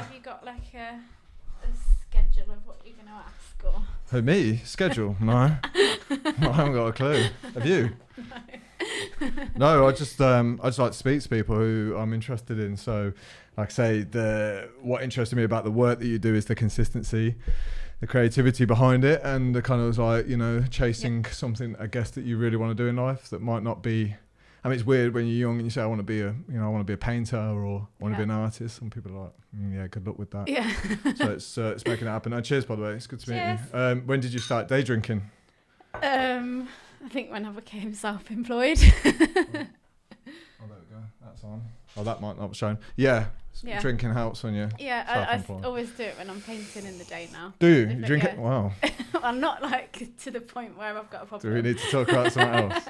Have you got like a schedule of what you're going to ask? Or? Who, me? Schedule? No. I haven't got a clue. Have you? No, I just like to speak to people who I'm interested in. So, like I say, what interested me about the work that you do is the consistency, the creativity behind it, and the kind of like, you know, chasing something, I guess, that you really want to do in life that might not be. I mean, it's weird when you're young and you say, I want to be a painter or I want to be an artist. Some people are like, yeah, good luck with that. Yeah. So it's making it happen. And cheers, by the way. It's good to meet you. When did you start day drinking? I think when I became self-employed. Oh, there we go. That's on. Oh, that might not be shown. Yeah. Drinking helps when you're I always do it when I'm painting in the day now. Do you? You drink it? Wow. I'm not like to the point where I've got a problem. Do we need to talk about something else?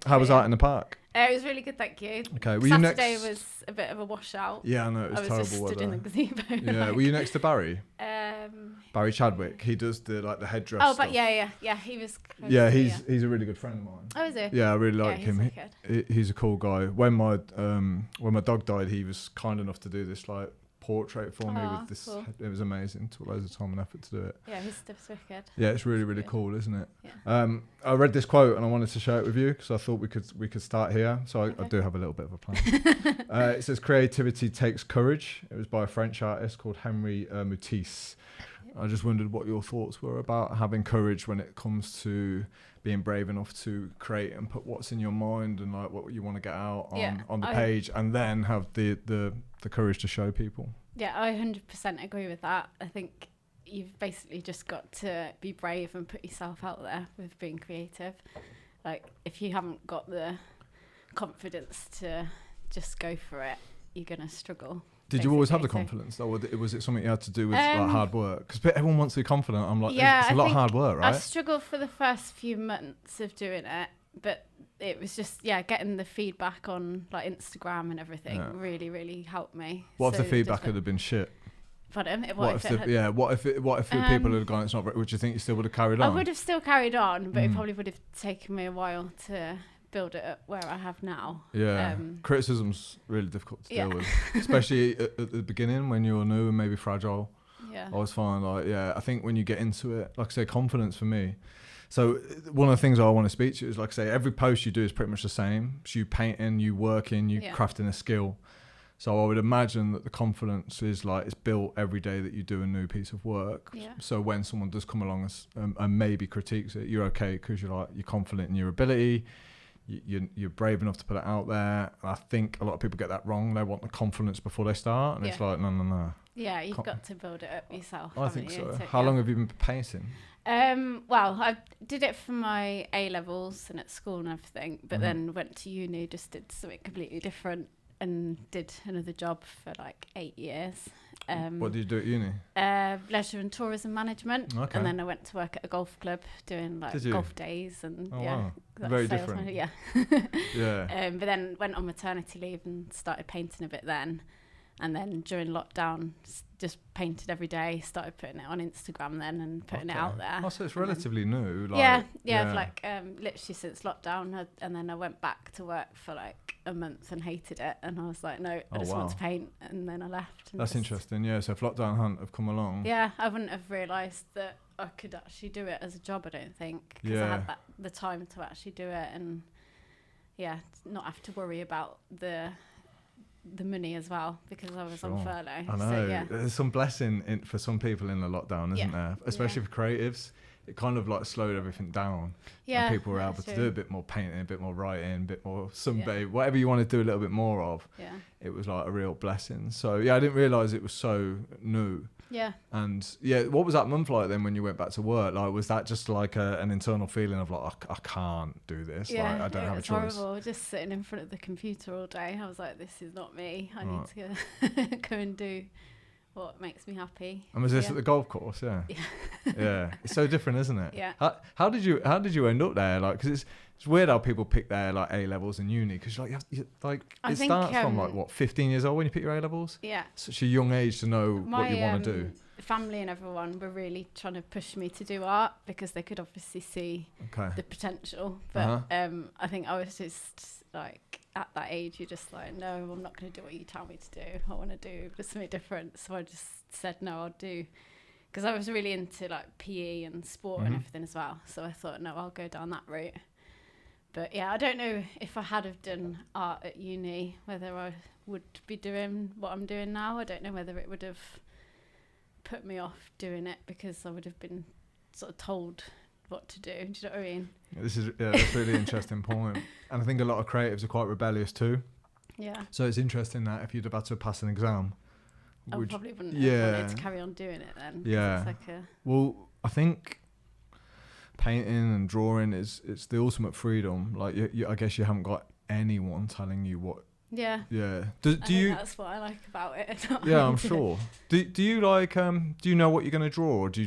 How was art in the park? It was really good, thank you. Okay, Saturday was a bit of a washout. Yeah, I know, it was terrible I was just stood in the gazebo. Yeah, were you next to Barry? Barry Chadwick. He does the headdress. Oh, but stuff. yeah, he was. Yeah, he's a really good friend of mine. Oh, is he? Yeah, I really like him. He's a cool guy. When my dog died, he was kind enough to do this like portrait for me with this. Cool. It was amazing. Took loads of time and effort to do it. Yeah, his stuff's wicked. Yeah, it's really, really cool, isn't it? Yeah. I read this quote and I wanted to share it with you because I thought we could start here. So I do have a little bit of a plan. It says, creativity takes courage. It was by a French artist called Henri Matisse. I just wondered what your thoughts were about having courage when it comes to being brave enough to create and put what's in your mind and like what you want to get out on the page, and then have the courage to show people. Yeah, I 100% agree with that. I think you've basically just got to be brave and put yourself out there with being creative. Like, if you haven't got the confidence to just go for it, you're going to struggle. Did you always have the confidence, though, or was it something you had to do with like hard work? Because everyone wants to be confident. I'm like, it's a lot of hard work, right? I struggled for the first few months of doing it, but it was just getting the feedback on like Instagram and everything really, really helped me. What if the feedback had been shit? Pardon? What if the people had gone, it's not right, would you think you still would have carried on? I would have still carried on, but it probably would have taken me a while to build it up where I have now. Criticism's really difficult to deal with, especially at the beginning when you're new and maybe fragile. I was fine, I think when you get into it, like I say, confidence for me. So one of the things I want to speak to you is, like I say, every post you do is pretty much the same. So you painting, you working, you crafting a skill. So I would imagine that the confidence is like, it's built every day that you do a new piece of work. So when someone does come along and maybe critiques it, you're okay because you're confident in your ability. You're brave enough to put it out there. I think a lot of people get that wrong. They want the confidence before they start, and it's like, no. Yeah, you've got to build it up yourself. I think so. How long have you been painting? Well, I did it for my A-levels and at school and everything, but then went to uni, just did something completely different and did another job for like 8 years. What did you do at uni? Leisure and tourism management. Okay. And then I went to work at a golf club doing like golf days and wow. Very different. Yeah. But then went on maternity leave and started painting a bit then. And then during lockdown, just painted every day, started putting it on Instagram then and putting it out there. Oh, so it's relatively new. Like, literally since lockdown. And then I went back to work for like a month and hated it. And I was like, no, I just want to paint. And then I left. That's interesting, So if lockdown hadn't have come along. Yeah, I wouldn't have realised that I could actually do it as a job, I don't think. Because I had the time to actually do it and, not have to worry about the money as well, because I was on furlough. I know. There's some blessing for some people in the lockdown, isn't there? Especially for creatives. It kind of like slowed everything down. And people were able to do a bit more painting, a bit more writing, a bit more sunbathe, whatever you want to do a little bit more of. It was like a real blessing. So I didn't realise it was so new. And what was that month like then when you went back to work? Like, was that just like an internal feeling of like, I can't do this, like I don't have a choice? Horrible. Just sitting in front of the computer all day, I was like, this is not me. I need to go and do what makes me happy. And was this at the golf course? Yeah. It's so different, isn't it? Yeah. How did you end up there? Like, because it's weird how people pick their like A-levels in uni, because it starts from like what, 15 years old when you pick your A-levels. Such a young age to know what you want to do. Family and everyone were really trying to push me to do art because they could obviously see the potential, but I think I was just like at that age, you're just like, no, I'm not going to do what you tell me to do. I want to do something different. So I just said, no, I'll do, because I was really into like PE and sport and everything as well. So I thought, no, I'll go down that route. But yeah, I don't know if I had have done art at uni, whether I would be doing what I'm doing now. I don't know whether it would have put me off doing it, because I would have been sort of told what to do. Do you know what I mean? That's a really interesting point. And I think a lot of creatives are quite rebellious too. Yeah. So it's interesting that if you'd have had to pass an exam, I probably wouldn't have wanted to carry on doing it then. Yeah. It's like well, I think painting and drawing it's the ultimate freedom. Like I guess you haven't got anyone telling you what. Yeah. Yeah. Do you? That's what I like about it. Yeah, I'm sure. Do you like do you know what you're gonna draw, or do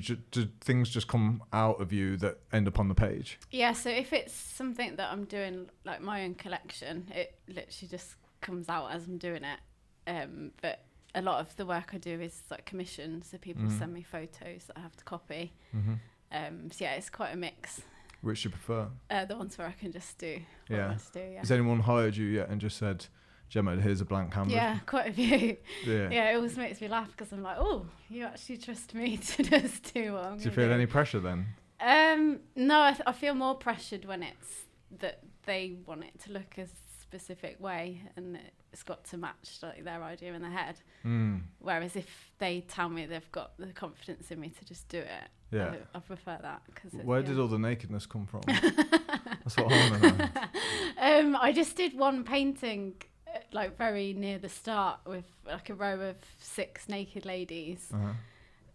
things just come out of you that end up on the page? Yeah. So if it's something that I'm doing, like my own collection, it literally just comes out as I'm doing it. But a lot of the work I do is like commissioned, so people send me photos that I have to copy. So yeah, it's quite a mix. Which do you prefer? The ones where I can just do what I want to do. Yeah. Has anyone hired you yet and just said, Gemma, here's a blank canvas? Yeah, quite a few. Yeah. Yeah, it always makes me laugh, because I'm like, oh, you actually trust me to just do what I'm Do you feel any pressure then? No, I feel more pressured when it's that they want it to look a specific way, and it's got to match like their idea in their head. Whereas if they tell me they've got the confidence in me to just do it, I prefer that. Where did all the nakedness come from? That's what I want to know. I just did one painting like very near the start with like a row of 6 naked ladies.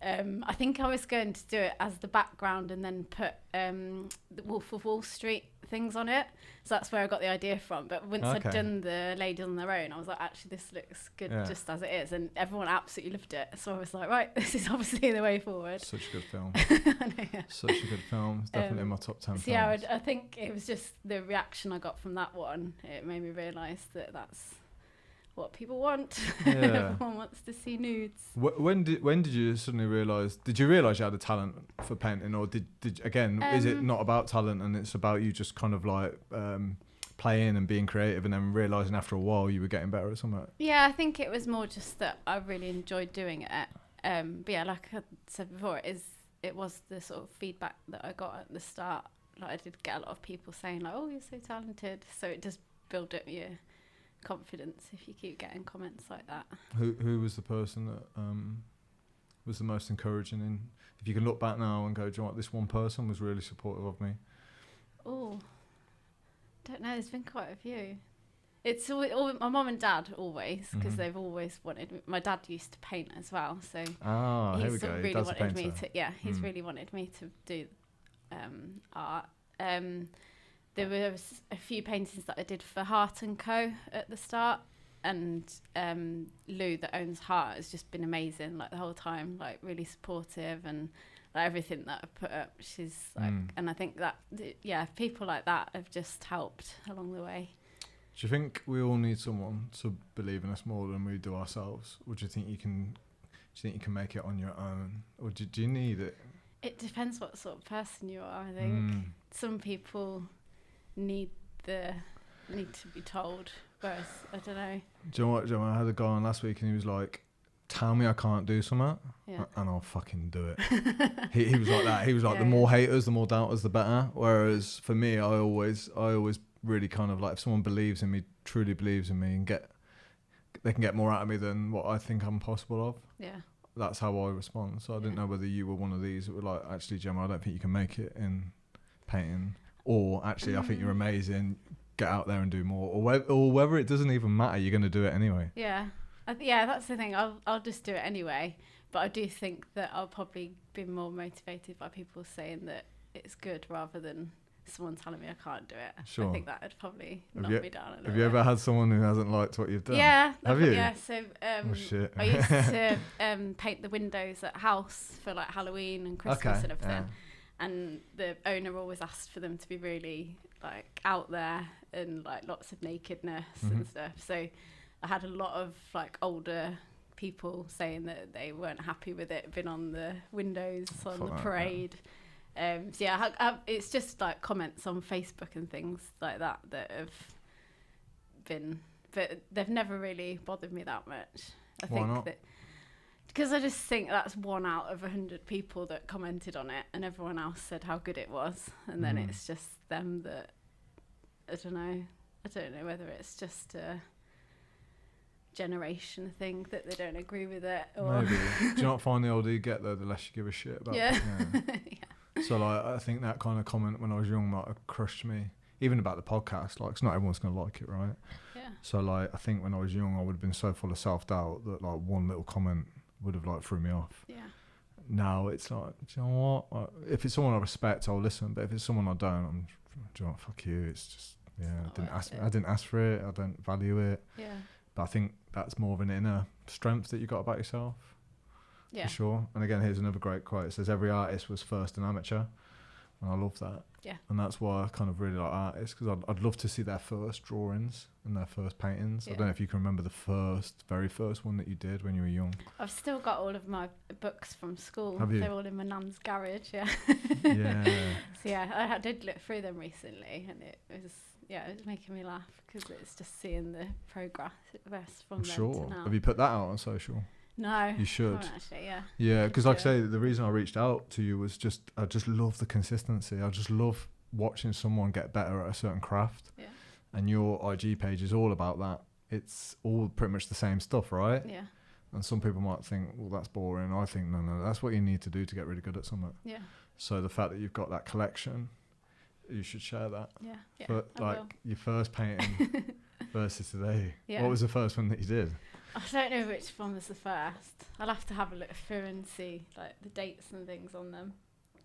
I think I was going to do it as the background and then put the Wolf of Wall Street things on it. So that's where I got the idea from. But once I'd done the ladies on their own, I was like, actually, this looks good just as it is. And everyone absolutely loved it. So I was like, right, this is obviously the way forward. Such a good film. Such a good film. It's definitely in my top 10 films. Yeah, I think it was just the reaction I got from that one. It made me realise that that's what people want. Everyone wants to see nudes. When did you suddenly realise? Did you realise you had a talent for painting, or did again? Is it not about talent and it's about you just kind of like playing and being creative, and then realising after a while you were getting better at something? Yeah, I think it was more just that I really enjoyed doing it. But yeah, like I said before, it was the sort of feedback that I got at the start. Like I did get a lot of people saying like, "Oh, you're so talented," so it does build up your confidence if you keep getting comments like that. Who was the person that was the most encouraging? In, if you can look back now and go, do you know what, this one person was really supportive of me? Oh, don't know, there's been quite a few. It's all my mum and dad always, because they've always wanted me. My dad used to paint as well, so here we go. Really wanted me to. Yeah, he's really wanted me to do art. There was a few paintings that I did for Heart & Co at the start, and Lou that owns Heart has just been amazing, like the whole time, like really supportive, and like everything that I've put up, she's like, and I think that people like that have just helped along the way. Do you think we all need someone to believe in us more than we do ourselves, or do you think you can make it on your own, or do you need it? It depends what sort of person you are. I think some people need to be told, whereas I don't know. Do you know what, Gemma? I had a guy on last week and he was like, tell me I can't do something and I'll fucking do it. he was like that. He was like, the more haters, the more doubters, the better. Whereas for me, I always really kind of like, if someone believes in me, truly believes in me, and they can get more out of me than what I think I'm possible of. Yeah. That's how I respond. So I didn't know whether you were one of these that were like, actually, Gemma, I don't think you can make it in painting. Or actually, I think you're amazing. Get out there and do more. Or whether it doesn't even matter, you're going to do it anyway. Yeah, that's the thing. I'll just do it anyway. But I do think that I'll probably be more motivated by people saying that it's good rather than someone telling me I can't do it. Sure. I think that would probably knock me down a little bit. Have you ever had someone who hasn't liked what you've done? Yeah. Have you? Yeah. So shit. I used to paint the windows at house for like Halloween and Christmas and everything. Yeah. And the owner always asked for them to be really like out there and like lots of nakedness and stuff. So I had a lot of like older people saying that they weren't happy with it being on the windows on the parade. So yeah, it's just like comments on Facebook and things like that have been, but they've never really bothered me that much. I Why think not? that because I just think that's 1 out of 100 people that commented on it, and everyone else said how good it was, and then it's just them that I don't know whether it's just a generation thing that they don't agree with it, or maybe. Do you not find the older you get though, the less you give a shit about? Yeah. Yeah. So like, I think that kind of comment when I was young might have crushed me. Even about the podcast, like, 'cause not everyone's gonna like it, right? Yeah. So like, I think when I was young, I would have been so full of self-doubt that like one little comment would have like threw me off. Yeah. Now it's like, do you know what? If it's someone I respect, I'll listen. But if it's someone I don't, do you know what? Fuck you. It's just, I didn't ask for it. I don't value it. Yeah. But I think that's more of an inner strength that you got about yourself. Yeah. For sure. And again, here's another great quote. It says, every artist was first an amateur. And I love that. Yeah. And that's why I kind of really like artists, because I'd love to see their first drawings and their first paintings. Yeah. I don't know if you can remember the very first one that you did when you were young. I've still got all of my books from school. Have you? They're all in my nan's garage, yeah. Yeah. So yeah, I did look through them recently, and it was making me laugh, because it's just seeing the progress from I'm then sure. to now. Have you put that out on social? No. You should. I haven't actually, yeah. Yeah, because like I say, the reason I reached out to you was I just love the consistency. I just love watching someone get better at a certain craft. Yeah. And your IG page is all about that. It's all pretty much the same stuff, right? Yeah. And some people might think, well, that's boring. I think, no, that's what you need to do to get really good at something. Yeah. So the fact that you've got that collection, you should share that. Yeah. Yeah. But like your first painting versus today, Yeah. what was the first one that you did? I don't know which one was the first. I'll have to have a look through and see like the dates and things on them.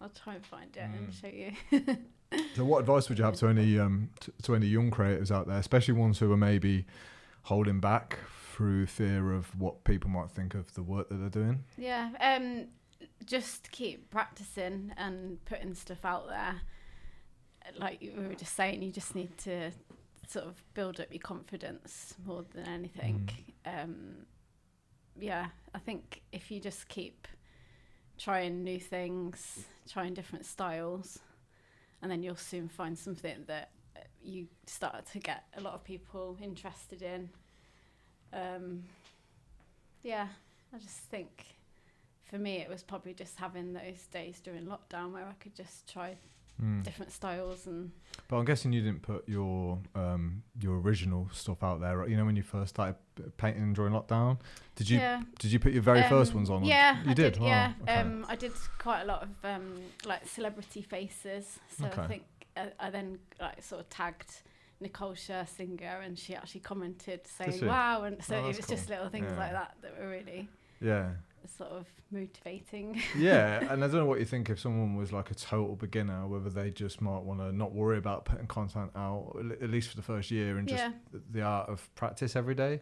I'll try and find it and show you. So what advice would you have to any to any young creators out there, especially ones who are maybe holding back through fear of what people might think of the work that they're doing? Yeah, just keep practicing and putting stuff out there. Like we were just saying, you just need to sort of build up your confidence more than anything. Yeah, I think if you just keep trying new things, trying different styles, and then you'll soon find something that you start to get a lot of people interested in. Yeah, I just think for me it was probably just having those days during lockdown where I could just try different styles. And but I'm guessing you didn't put your original stuff out there, right? You know, when you first started painting and drawing lockdown, did you put your very first ones on? Yeah, you did. Wow, yeah, okay. I did quite a lot of like celebrity faces. So okay. I think I then like sort of tagged Nicole Scherzinger, and she actually commented saying wow, and so it was cool. just little things like that were really sort of motivating. Yeah, and I don't know what you think if someone was like a total beginner, whether they just might want to not worry about putting content out, at least for the first year, and just the art of practice every day.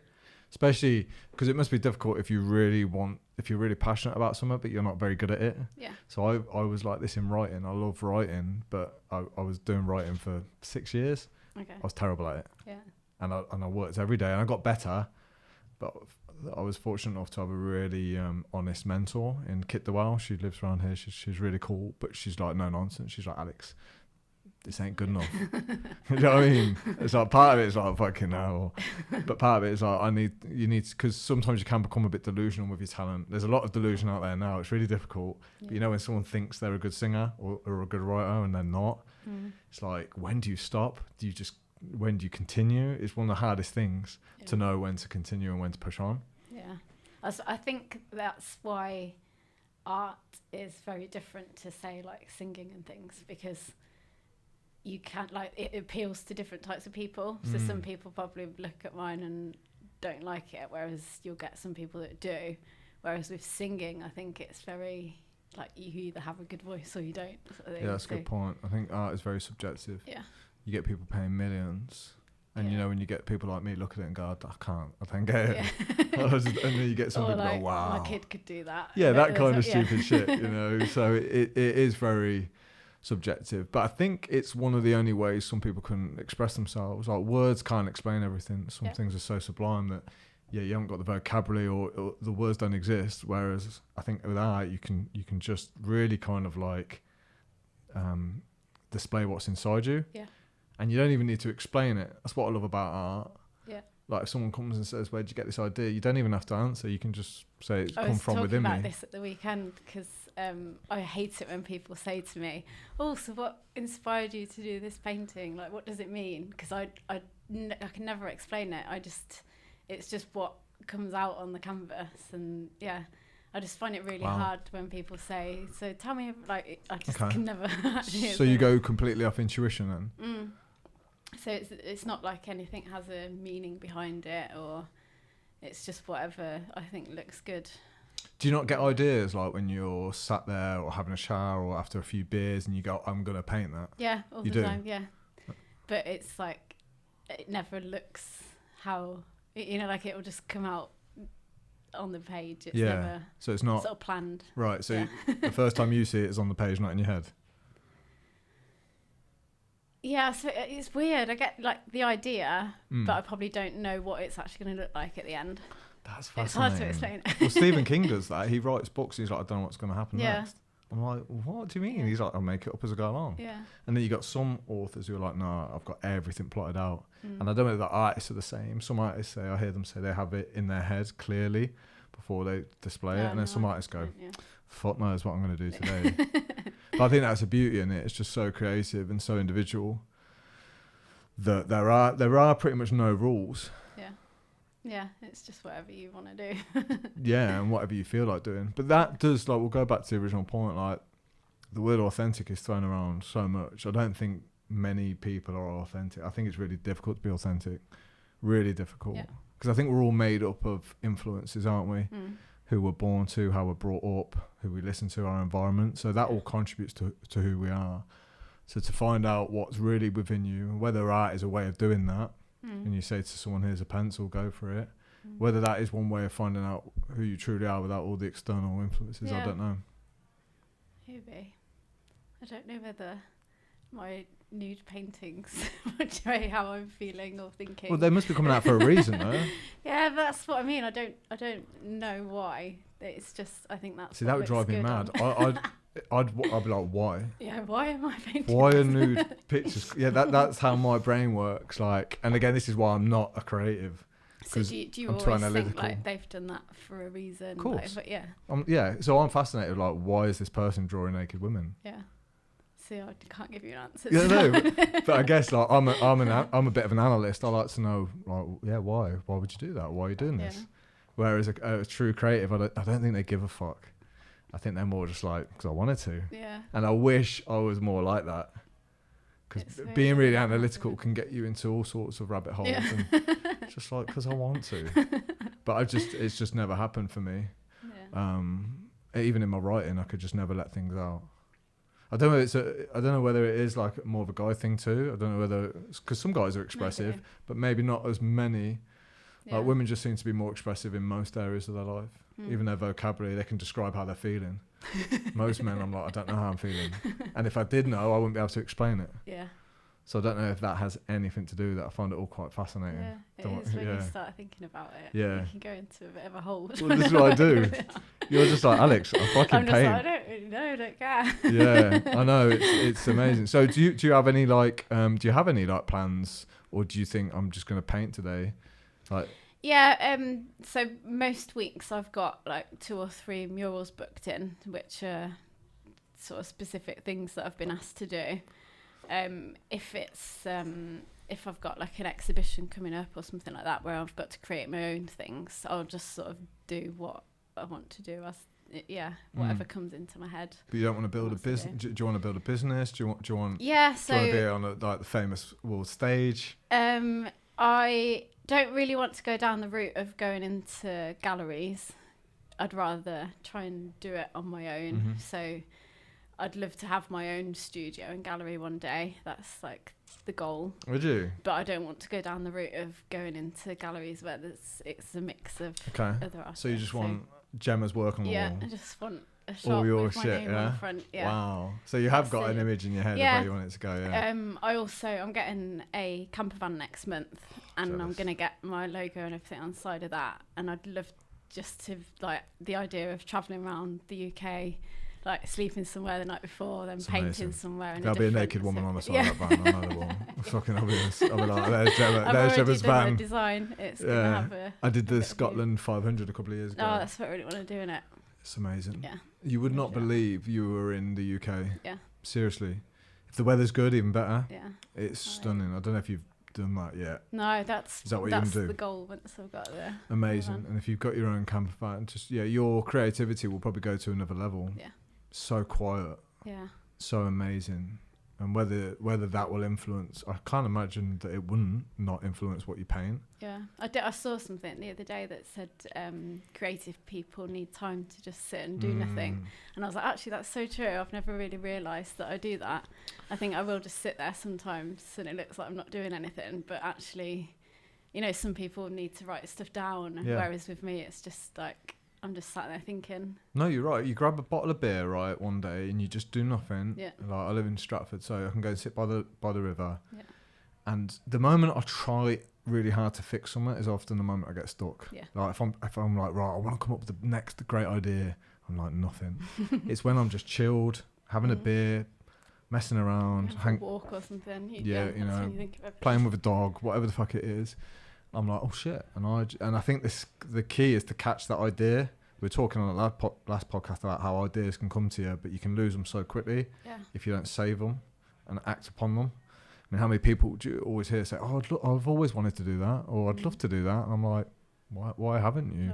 Especially because it must be difficult if you're really passionate about something, but you're not very good at it. Yeah. So I was like this in writing. I love writing, but I was doing writing for 6 years. Okay. I was terrible at it. Yeah. And I worked every day, and I got better, but I was fortunate enough to have a really honest mentor in Kit Dewell. She lives around here. She's really cool, but she's like no nonsense. She's like, Alex, this ain't good enough. You know what I mean? It's like part of it is like fucking hell, but part of it is like you need because sometimes you can become a bit delusional with your talent. There's a lot of delusion out there now. It's really difficult. But you know, when someone thinks they're a good singer or a good writer and they're not, it's like, when do you stop? When do you continue? It's one of the hardest things to know when to continue and when to push on. Yeah, I think that's why art is very different to say like singing and things, because you can't like it appeals to different types of people. So some people probably look at mine and don't like it, whereas you'll get some people that do. Whereas with singing, I think it's very like you either have a good voice or you don't. Yeah, that's a good point. I think art is very subjective. Yeah. You get people paying millions, and you know, when you get people like me look at it and go, I don't get it. And then you get some people like, go, wow, my kid could do that. Yeah, that kind of stupid shit, you know. So it is very subjective, but I think it's one of the only ways some people can express themselves. Like words can't explain everything. Some things are so sublime that you haven't got the vocabulary or the words don't exist. Whereas I think with art you can just really kind of like display what's inside you. Yeah. And you don't even need to explain it. That's what I love about art. Yeah. Like if someone comes and says, "Where'd you get this idea?" You don't even have to answer. You can just say it's come from within me. I was talking about this at the weekend because I hate it when people say to me, "Oh, so what inspired you to do this painting? Like, what does it mean?" Because I can never explain it. It's just what comes out on the canvas, and yeah. I just find it really hard when people say, "So tell me," like I just can never. So you go completely off intuition then. So it's not like anything has a meaning behind it, or it's just whatever I think looks good. Do you not get ideas like when you're sat there or having a shower or after a few beers and you go, "I'm gonna paint that"? Yeah, all the time. Yeah, but it's like it never looks how like it will just come out on the page. It's never so it's not sort of planned. Right. So the first time you see it is on the page, not in your head. Yeah, so it's weird. I get like the idea, but I probably don't know what it's actually going to look like at the end. That's fascinating. It's hard to explain. Well, Stephen King does that. He writes books. He's like, "I don't know what's going to happen next." I'm like, "What do you mean?" He's like, "I'll make it up as I go along." Yeah. And then you got some authors who are like, "No, I've got everything plotted out." And I don't know if the artists are the same. Some artists say, I hear them say they have it in their head clearly before they display it, and then some artists go, "Fuck knows what I'm going to do today." But I think that's the beauty in it. It's just so creative and so individual that there are pretty much no rules. Yeah, it's just whatever you want to do. Yeah, and whatever you feel like doing. But that does, like, we'll go back to the original point, like, the word authentic is thrown around so much. I don't think many people are authentic. I think it's really difficult to be authentic. Really difficult. Because I think we're all made up of influences, aren't we? Who we're born to, how we're brought up, who we listen to, our environment. So that all contributes to who we are. So to find out what's really within you, whether art is a way of doing that, and you say to someone, "Here's a pencil, go for it," whether that is one way of finding out who you truly are without all the external influences, I don't know. Maybe. I don't know whether my nude paintings would show how I'm feeling or thinking. Well, they must be coming out for a reason, though. Yeah, that's what I mean. I don't know why. It's just, I think that's. See, that would drive me mad. I'd be like, why? Yeah, why am I painting? Why are nude pictures? Yeah, that's how my brain works. Like, and again, this is why I'm not a creative. So do you always think like they've done that for a reason? Of course. Like, but yeah. So I'm fascinated. Like, why is this person drawing naked women? Yeah. See, I can't give you an answer. Yeah, no. But I guess like I'm a bit of an analyst. I like to know, like, why? Why would you do that? Why are you doing this? Whereas a true creative, I don't think they give a fuck. I think they're more just like, because I wanted to. Yeah. And I wish I was more like that. Because being really analytical can get you into all sorts of rabbit holes. And it's just like, because I want to. But it's just never happened for me. Yeah. Even in my writing, I could just never let things out. I don't know whether it is like more of a guy thing too. I don't know whether, because some guys are expressive, but maybe not as many. Like women just seem to be more expressive in most areas of their life. Even their vocabulary, they can describe how they're feeling. Most men, I'm like, I don't know how I'm feeling. And if I did know, I wouldn't be able to explain it. Yeah. So I don't know if that has anything to do with that. I find it all quite fascinating. Yeah, it is when you start thinking about it. Yeah. You can go into a bit of a hole. Well, this is what I do. You're just like, "Alex, I fucking paint." Like, I don't really know, I don't care. Yeah, I know. It's amazing. So do you have any plans, or do you think I'm just going to paint today? Like. Yeah, so most weeks I've got like 2 or 3 murals booked in, which are sort of specific things that I've been asked to do. If I've got like an exhibition coming up or something like that where I've got to create my own things, I'll just sort of do what I want to do whatever comes into my head. But you don't want to build a business. Do you want to build a business? Do you want? So do you want to be on the famous world stage? I don't really want to go down the route of going into galleries. I'd rather try and do it on my own. So I'd love to have my own studio and gallery one day. That's like the goal. Would you? But I don't want to go down the route of going into galleries where it's a mix of other artists. So you just want Gemma's work on the wall? Yeah, I just want a shop with my name on the front. Yeah. Wow. So you have got an image in your head of where you want it to go, I'm getting a camper van next month, and I'm going to get my logo and everything on the side of that. And I'd love just to, like, the idea of travelling around the UK, like sleeping somewhere the night before, then it's painting amazing. somewhere. In There'll be a naked woman on the side yeah. of that van. I know there will. Fucking obvious. I'll be like, there's Gemma, I've there's already Gemma's done van. the design. It's gonna have a. I did a the bit of Scotland 500 a couple of years ago. Oh, that's what I really want to do in it. It's amazing. Yeah. You would not believe you were in the UK. Yeah. Seriously. If the weather's good, even better. Yeah. It's stunning. I don't know if you've done that yet. No, that's Is that what you're gonna do? the goal once I've got there. Amazing. And if you've got your own camper van, just your creativity will probably go to another level. Yeah. So quiet. Yeah. So amazing. And whether that will influence, I can't imagine that it wouldn't not influence what you paint. Yeah, I saw something the other day that said creative people need time to just sit and do nothing. And I was like, actually, that's so true. I've never really realised that I do that. I think I will just sit there sometimes and it looks like I'm not doing anything. But actually, you know, some people need to write stuff down. Yeah. Whereas with me, it's just like, I'm just sat there thinking. No, you're right. You grab a bottle of beer, right, one day, and you just do nothing. Yeah. Like I live in Stratford, so I can go and sit by the river. Yeah. And the moment I try really hard to fix something is often the moment I get stuck. Yeah. Like if I'm like, right, I want to come up with the next great idea, I'm like, nothing. It's when I'm just chilled, having a beer, messing around, A walk or something. you know, when you think of playing with a dog, whatever the fuck it is. I'm like, oh shit. And I think the key is to catch that idea. We were talking on the last podcast about how ideas can come to you, but you can lose them so quickly if you don't save them and act upon them. I mean, how many people do you always hear say, oh, I've always wanted to do that, or I'd love to do that. And I'm like, why haven't you?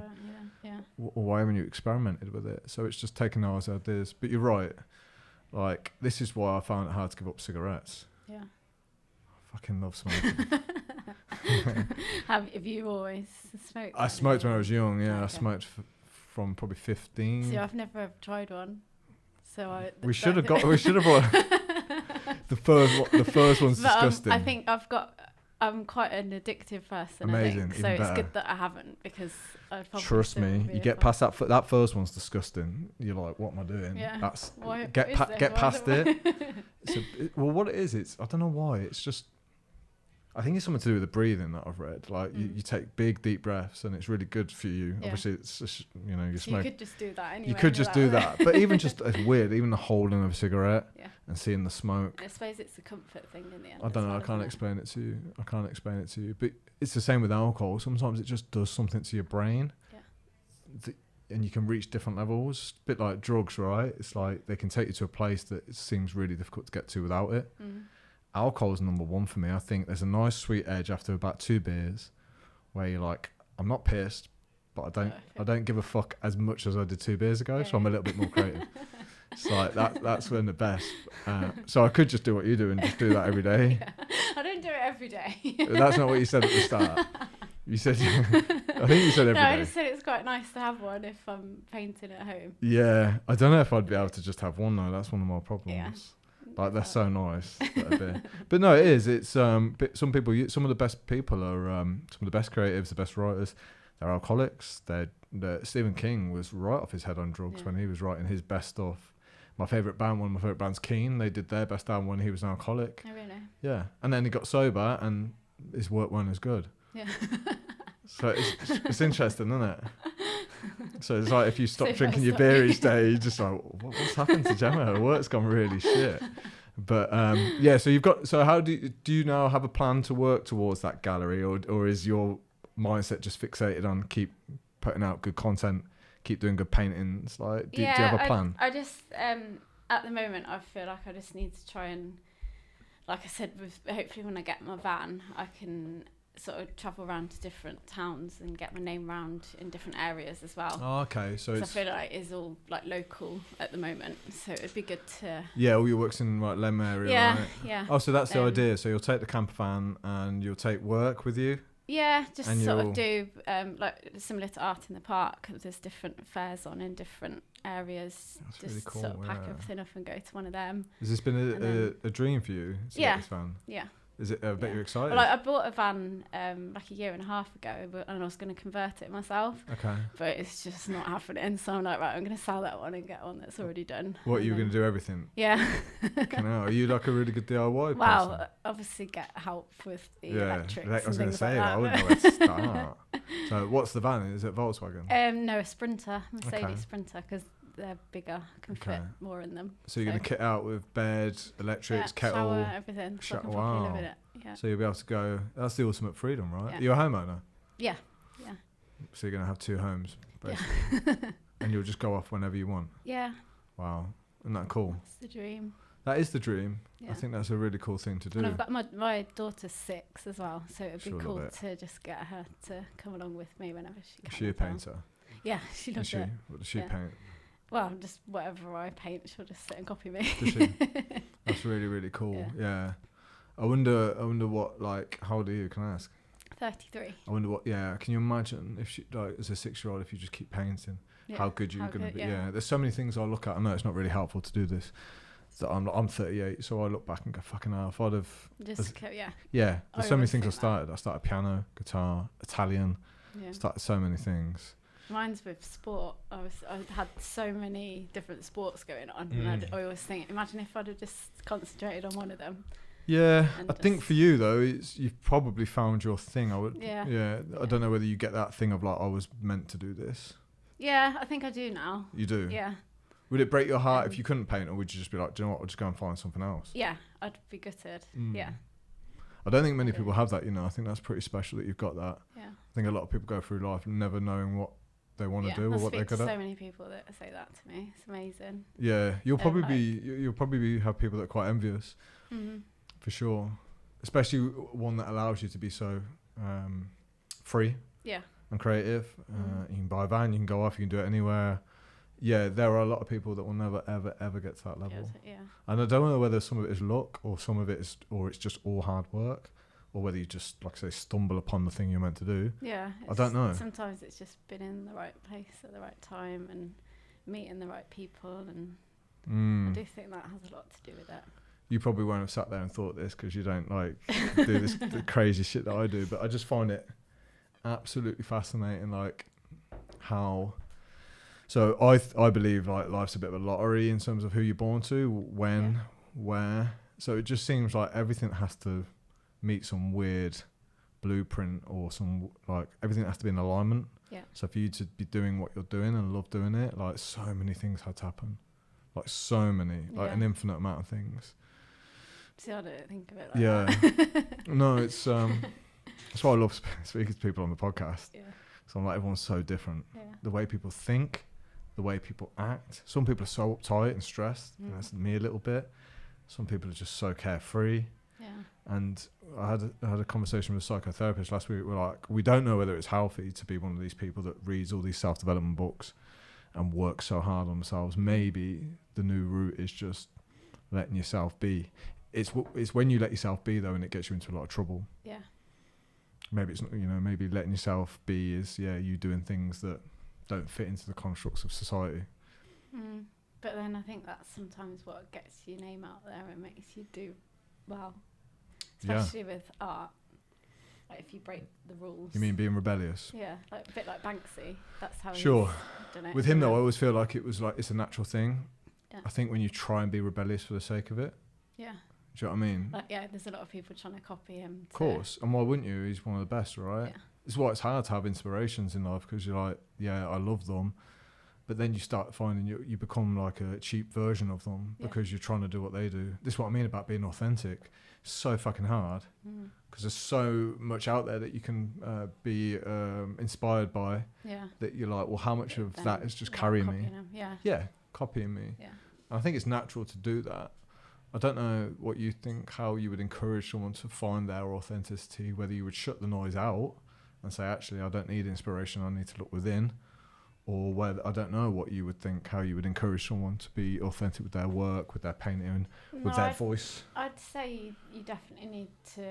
Or why haven't you experimented with it? So it's just taking those ideas. But you're right. Like, this is why I found it hard to give up cigarettes. Yeah. I fucking love smoking. Have you always smoked? I smoked when I was young, yeah. Okay. I smoked from probably 15. See, I've never tried one. So we should have brought the first one's but, disgusting. I think I'm quite an addictive person. Amazing, I think. So even it's better. good that I haven't, because I'd probably Trust me, you get past that first one's disgusting. You're like, what am I doing? Yeah. That's Why, get past it. Well, what it is, it's I don't know why. It's just I think it's something to do with the breathing that I've read. Like you take big deep breaths and it's really good for you. Yeah. Obviously, it's just, you know, you So smoke. you could just do that anyway. You could just do that, but even just it's weird. Even the holding of a cigarette and seeing the smoke. I suppose it's a comfort thing in the end. I don't know. I can't explain it to you. But it's the same with alcohol. Sometimes it just does something to your brain. Yeah. And you can reach different levels. A bit like drugs, right? It's like they can take you to a place that it seems really difficult to get to without it. Alcohol's number one for me. I think there's a nice sweet edge after about 2 beers where you're like, I'm not pissed, but I don't give a fuck as much as I did 2 beers ago. So I'm a little bit more creative. It's like that's when the best. So I could just do what you do and just do that every day. Yeah. I don't do it every day. That's not what you said at the start. You said, I think you said every day. I just said it's quite nice to have one if I'm painting at home. Yeah, I don't know if I'd be able to just have one though. That's one of my problems. Yeah. Like they're so nice. But no, it is. It's some people. Some of the best people are some of the best creatives, the best writers. They're alcoholics. Stephen King was right off his head on drugs when he was writing his best stuff. One of my favourite bands, Keane. They did their best album when he was an alcoholic. Oh really? Yeah, and then he got sober, and his work weren't as good. Yeah. So it's interesting, isn't it? So it's like if you stop drinking your beer each day, you're just like, what's happened to Gemma? Her work's gone really shit. But yeah, so you've got. So how do you now have a plan to work towards that gallery, or is your mindset just fixated on keep putting out good content, keep doing good paintings? Like, do you have a plan? I just at the moment I feel like I just need to try and, like I said, hopefully when I get my van, I can sort of travel around to different towns and get my name round in different areas as well. Oh, okay, so I feel like it's all like local at the moment, so it'd be good to. Yeah, all your work's in like Lem area, right? Yeah. Oh, so that's the idea. So you'll take the camper van and you'll take work with you. Yeah, just sort of do like similar to Art in the Park. There's different fairs on in different areas. That's just really cool, sort of pack everything up and go to one of them. Has this been a dream for you? To get this van? Yeah. Is it? I bet you're excited. Well, like, I bought a van like a year and a half ago, and I was going to convert it myself. Okay. But it's just not happening. So I'm like, right, I'm going to sell that one and get one that's already done. What, you were going to do everything? Yeah. Are you like a really good DIY person? Well, obviously get help with the electrics. I was going to say, I wouldn't know where to start. So what's the van? Is it Volkswagen? No, a Sprinter, Mercedes Sprinter, because they're bigger, can fit more in them. So you're going to kit out with bed, electrics, kettle, shower, everything. So I can properly live in it. Yeah. So you'll be able to go. That's the ultimate freedom, right? Yeah. You're a homeowner. Yeah. So you're going to have 2 homes, basically, and you'll just go off whenever you want. Yeah. Wow, isn't that cool? That's the dream. That is the dream. Yeah. I think that's a really cool thing to do. And I've got my daughter's 6 as well, so it'd be cool to just get her to come along with me whenever she can. Is she a painter? Yeah, she loves it. What does she paint? Well, just whatever I paint, she'll just sit and copy me. Does she? That's really, really cool. Yeah. I wonder what, like, how old are you, can I ask? 33. I wonder what, can you imagine if she, like, as a 6-year-old, if you just keep painting, how good you're going to be? Yeah. There's so many things I look at. I know it's not really helpful to do this. So I'm 38, so I look back and go, fucking hell, if I'd have... Yeah, there's so many things I started. I started piano, guitar, Italian, started so many things. Mine's with sport. I had so many different sports going on, and I always think, imagine if I'd have just concentrated on one of them. Yeah, I think for you though, you've probably found your thing. I don't know whether you get that thing of like, I was meant to do this. Yeah, I think I do now. You do? Yeah. Would it break your heart if you couldn't paint, or would you just be like, do you know what, I'll just go and find something else? Yeah, I'd be gutted. Yeah. I don't think many people have that, I think that's pretty special that you've got that. Yeah. I think a lot of people go through life never knowing what they want to do or what they're good at. So many people that say that to me. It's amazing. Yeah, you'll probably have people that are quite envious, for sure. Especially one that allows you to be so free. Yeah. And creative. You can buy a van, you can go off, you can do it anywhere. Yeah, there are a lot of people that will never, ever, ever get to that level. Yeah. And I don't know whether some of it is luck or some of it is, or it's just all hard work, or whether you just, like I say, stumble upon the thing you're meant to do. Yeah. I don't know. Sometimes it's just been in the right place at the right time and meeting the right people, and I do think that has a lot to do with it. You probably won't have sat there and thought this because you don't like do this the crazy shit that I do, but I just find it absolutely fascinating, like how... So I believe like life's a bit of a lottery in terms of who you're born to, when, where. So it just seems like everything has to meet some weird blueprint, or some, like, everything has to be in alignment. Yeah. So for you to be doing what you're doing and love doing it, like so many things had to happen. Like so many, like an infinite amount of things. See, I don't think of it like that. No, it's that's why I love speaking to people on the podcast. Yeah. So I'm like, everyone's so different. Yeah. The way people think, the way people act. Some people are so uptight and stressed. And that's me a little bit. Some people are just so carefree. Yeah. And I had a conversation with a psychotherapist last week. We're like, we don't know whether it's healthy to be one of these people that reads all these self-development books and works so hard on themselves. Maybe the new route is just letting yourself be. It's when you let yourself be though, and it gets you into a lot of trouble. Yeah. Maybe it's not, maybe letting yourself be is you doing things that don't fit into the constructs of society. But then I think that's sometimes what gets your name out there and makes you do well, especially with art. Like if you break the rules. You mean being rebellious? Yeah, like a bit like Banksy. That's how. Sure. He's with him though, I always feel like it was like it's a natural thing. Yeah. I think when you try and be rebellious for the sake of it. Yeah. Do you know what I mean? Like, there's a lot of people trying to copy him. Of course, and why wouldn't you? He's one of the best, right? Yeah. It's why it's hard to have inspirations in life, because you're like, I love them, but then you start finding you become like a cheap version of them because you're trying to do what they do. This is what I mean about being authentic. It's so fucking hard because there's so much out there that you can be inspired by. Yeah. That you're like, well, how much of that is just carrying me? Yeah, copying me. Yeah. And I think it's natural to do that. I don't know what you think, how you would encourage someone to find their authenticity, whether you would shut the noise out and say, actually, I don't need inspiration, I need to look within, or whether, I don't know what you would think, how you would encourage someone to be authentic with their work, with their painting, with their voice. I'd say you definitely need to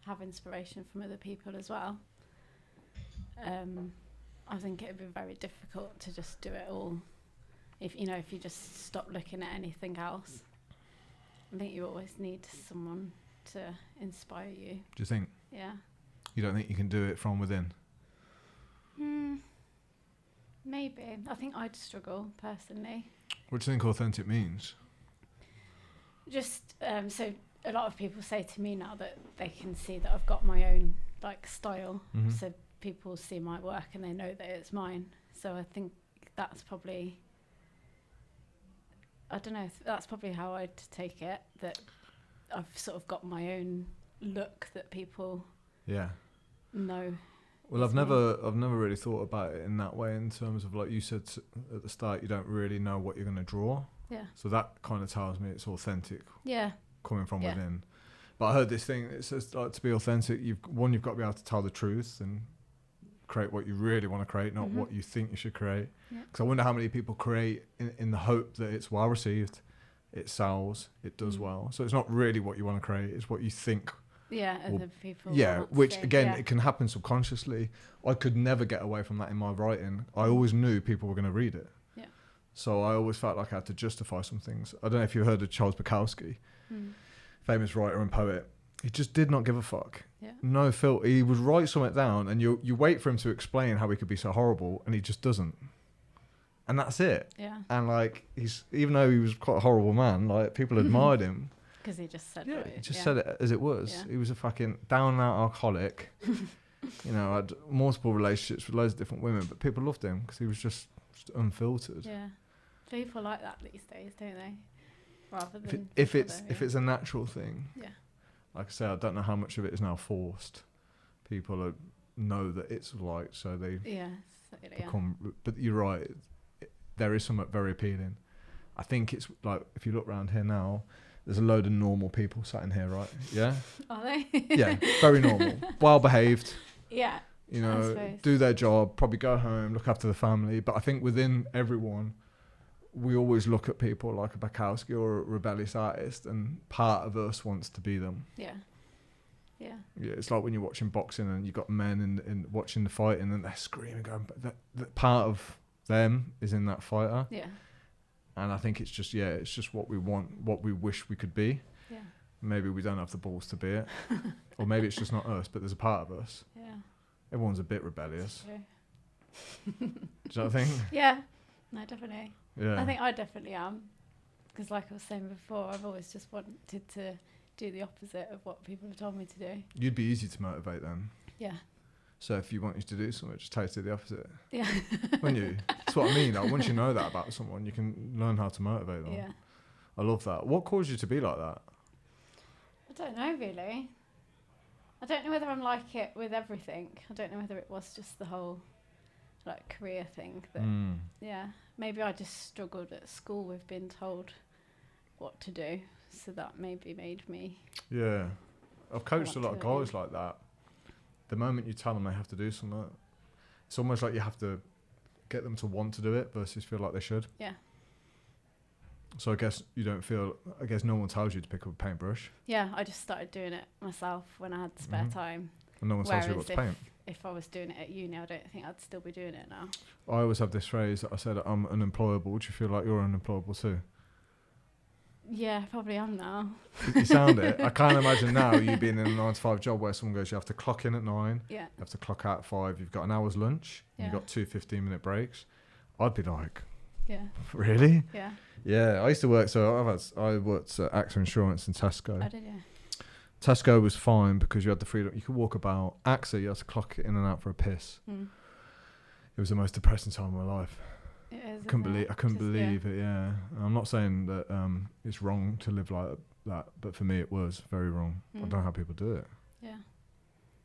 have inspiration from other people as well. I think it would be very difficult to just do it all if you just stop looking at anything else. I think you always need someone to inspire you. Do you think? Yeah. You don't think you can do it from within? Maybe. I think I'd struggle personally. What do you think authentic means? Just so a lot of people say to me now that they can see that I've got my own like style. So people see my work and they know that it's mine. So I think that's probably I don't know. That's probably how I'd take it. That I've sort of got my own look that people know. Well, I've never really thought about it in that way, in terms of, like you said at the start, you don't really know what you're going to draw. Yeah. So that kind of tells me it's authentic. Yeah. Coming from within. But I heard this thing, it says, like, to be authentic, you've got to be able to tell the truth and create what you really want to create, not what you think you should create. Because I wonder how many people create in the hope that it's well received, it sells, it does well. So it's not really what you want to create, it's what you think. Yeah, other people. Yeah, which again, it can happen subconsciously. I could never get away from that in my writing. I always knew people were going to read it. Yeah. So I always felt like I had to justify some things. I don't know if you heard of Charles Bukowski, famous writer and poet. He just did not give a fuck. Yeah. No filter. He would write something down, and you wait for him to explain how he could be so horrible, and he just doesn't. And that's it. Yeah. And like, even though he was quite a horrible man, like, people admired him. Because he just said it. He just said it as it was. Yeah. He was a fucking down and out alcoholic. You know, had multiple relationships with loads of different women, but people loved him because he was just unfiltered. Yeah. People like that these days, don't they? Rather than if it's a natural thing. Yeah. Like I say, I don't know how much of it is now forced. People know that it's like, so they become. Yeah. But you're right. There is something very appealing. I think it's like, if you look around here now, there's a load of normal people sat in here, right? Yeah. Are they? Yeah, very normal, well behaved. Yeah. You know, do their job, probably go home, look after the family. But I think within everyone, we always look at people like a Bukowski or a rebellious artist, and part of us wants to be them. Yeah. Yeah. Yeah, it's like when you're watching boxing and you've got men in watching the fighting and they're screaming, going, but that part of them is in that fighter. Yeah. And I think it's just what we want, what we wish we could be. Yeah. Maybe we don't have the balls to be it. Or maybe it's just not us, but there's a part of us. Yeah. Everyone's a bit rebellious. Do you know what I think? Yeah. No, definitely. Yeah. I think I definitely am. Because like I was saying before, I've always just wanted to do the opposite of what people have told me to do. You'd be easy to motivate then. Yeah. So if you want you to do something, just tell you to do the opposite. Yeah. Wouldn't you? That's what I mean. Like, once you know that about someone, you can learn how to motivate them. Yeah. I love that. What caused you to be like that? I don't know, really. I don't know whether I'm like it with everything. I don't know whether it was just the whole, like, career thing. That, yeah. Maybe I just struggled at school with being told what to do. So that maybe made me... Yeah. I've coached a lot of guys like that. The moment you tell them they have to do something, it's almost like you have to get them to want to do it versus feel like they should. Yeah. So I guess no one tells you to pick up a paintbrush. Yeah, I just started doing it myself when I had spare time. And no one tells you what to paint. If I was doing it at uni, I don't think I'd still be doing it now. I always have this phrase that I said, I'm unemployable. Do you feel like you're unemployable too? Yeah, probably am now. You sound it. I can't imagine now you being in a 9-to-5 job where someone goes, you have to clock in at 9, you have to clock out at 5, you've got an hour's lunch, you've got 2 15-minute breaks. I'd be like, really? Yeah. Yeah, I used to work, I worked at AXA Insurance in Tesco. I did, yeah. Tesco was fine because you had the freedom. You could walk about. AXA, you had to clock in and out for a piss. It was the most depressing time of my life. It is, I couldn't believe it. Yeah, I'm not saying that it's wrong to live like that, but for me it was very wrong. I don't know how people do it. Yeah,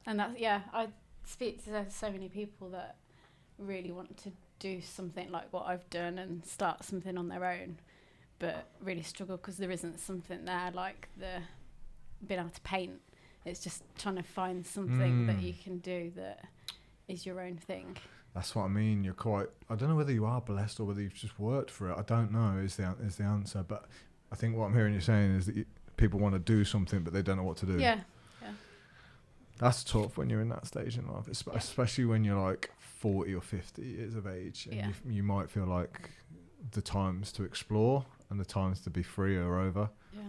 and that's I speak to so many people that really want to do something like what I've done and start something on their own, but really struggle because there isn't something there like the being able to paint. It's just trying to find something that you can do that is your own thing. That's what I mean. You're quite... I don't know whether you are blessed or whether you've just worked for it. I don't know is the answer. But I think what I'm hearing you saying is that people want to do something, but they don't know what to do. Yeah. That's tough when you're in that stage in life, especially when you're like 40 or 50 years of age. And you might feel like the times to explore and the times to be free are over. Yeah.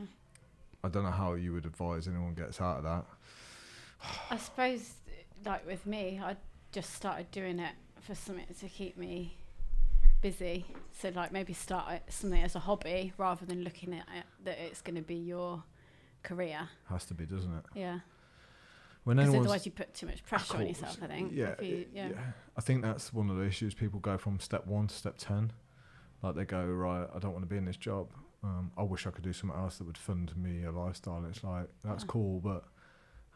I don't know how you would advise anyone gets out of that. I suppose, like with me, I just started doing it for something to keep me busy. So like maybe start something as a hobby rather than looking at it that it's going to be your career. Has to be, doesn't it? Yeah. Because otherwise you put too much pressure on yourself, I think. Yeah. I think that's one of the issues. People go from step 1 to step 10. Like they go, right, I don't want to be in this job. I wish I could do something else that would fund me a lifestyle. It's like, that's cool, but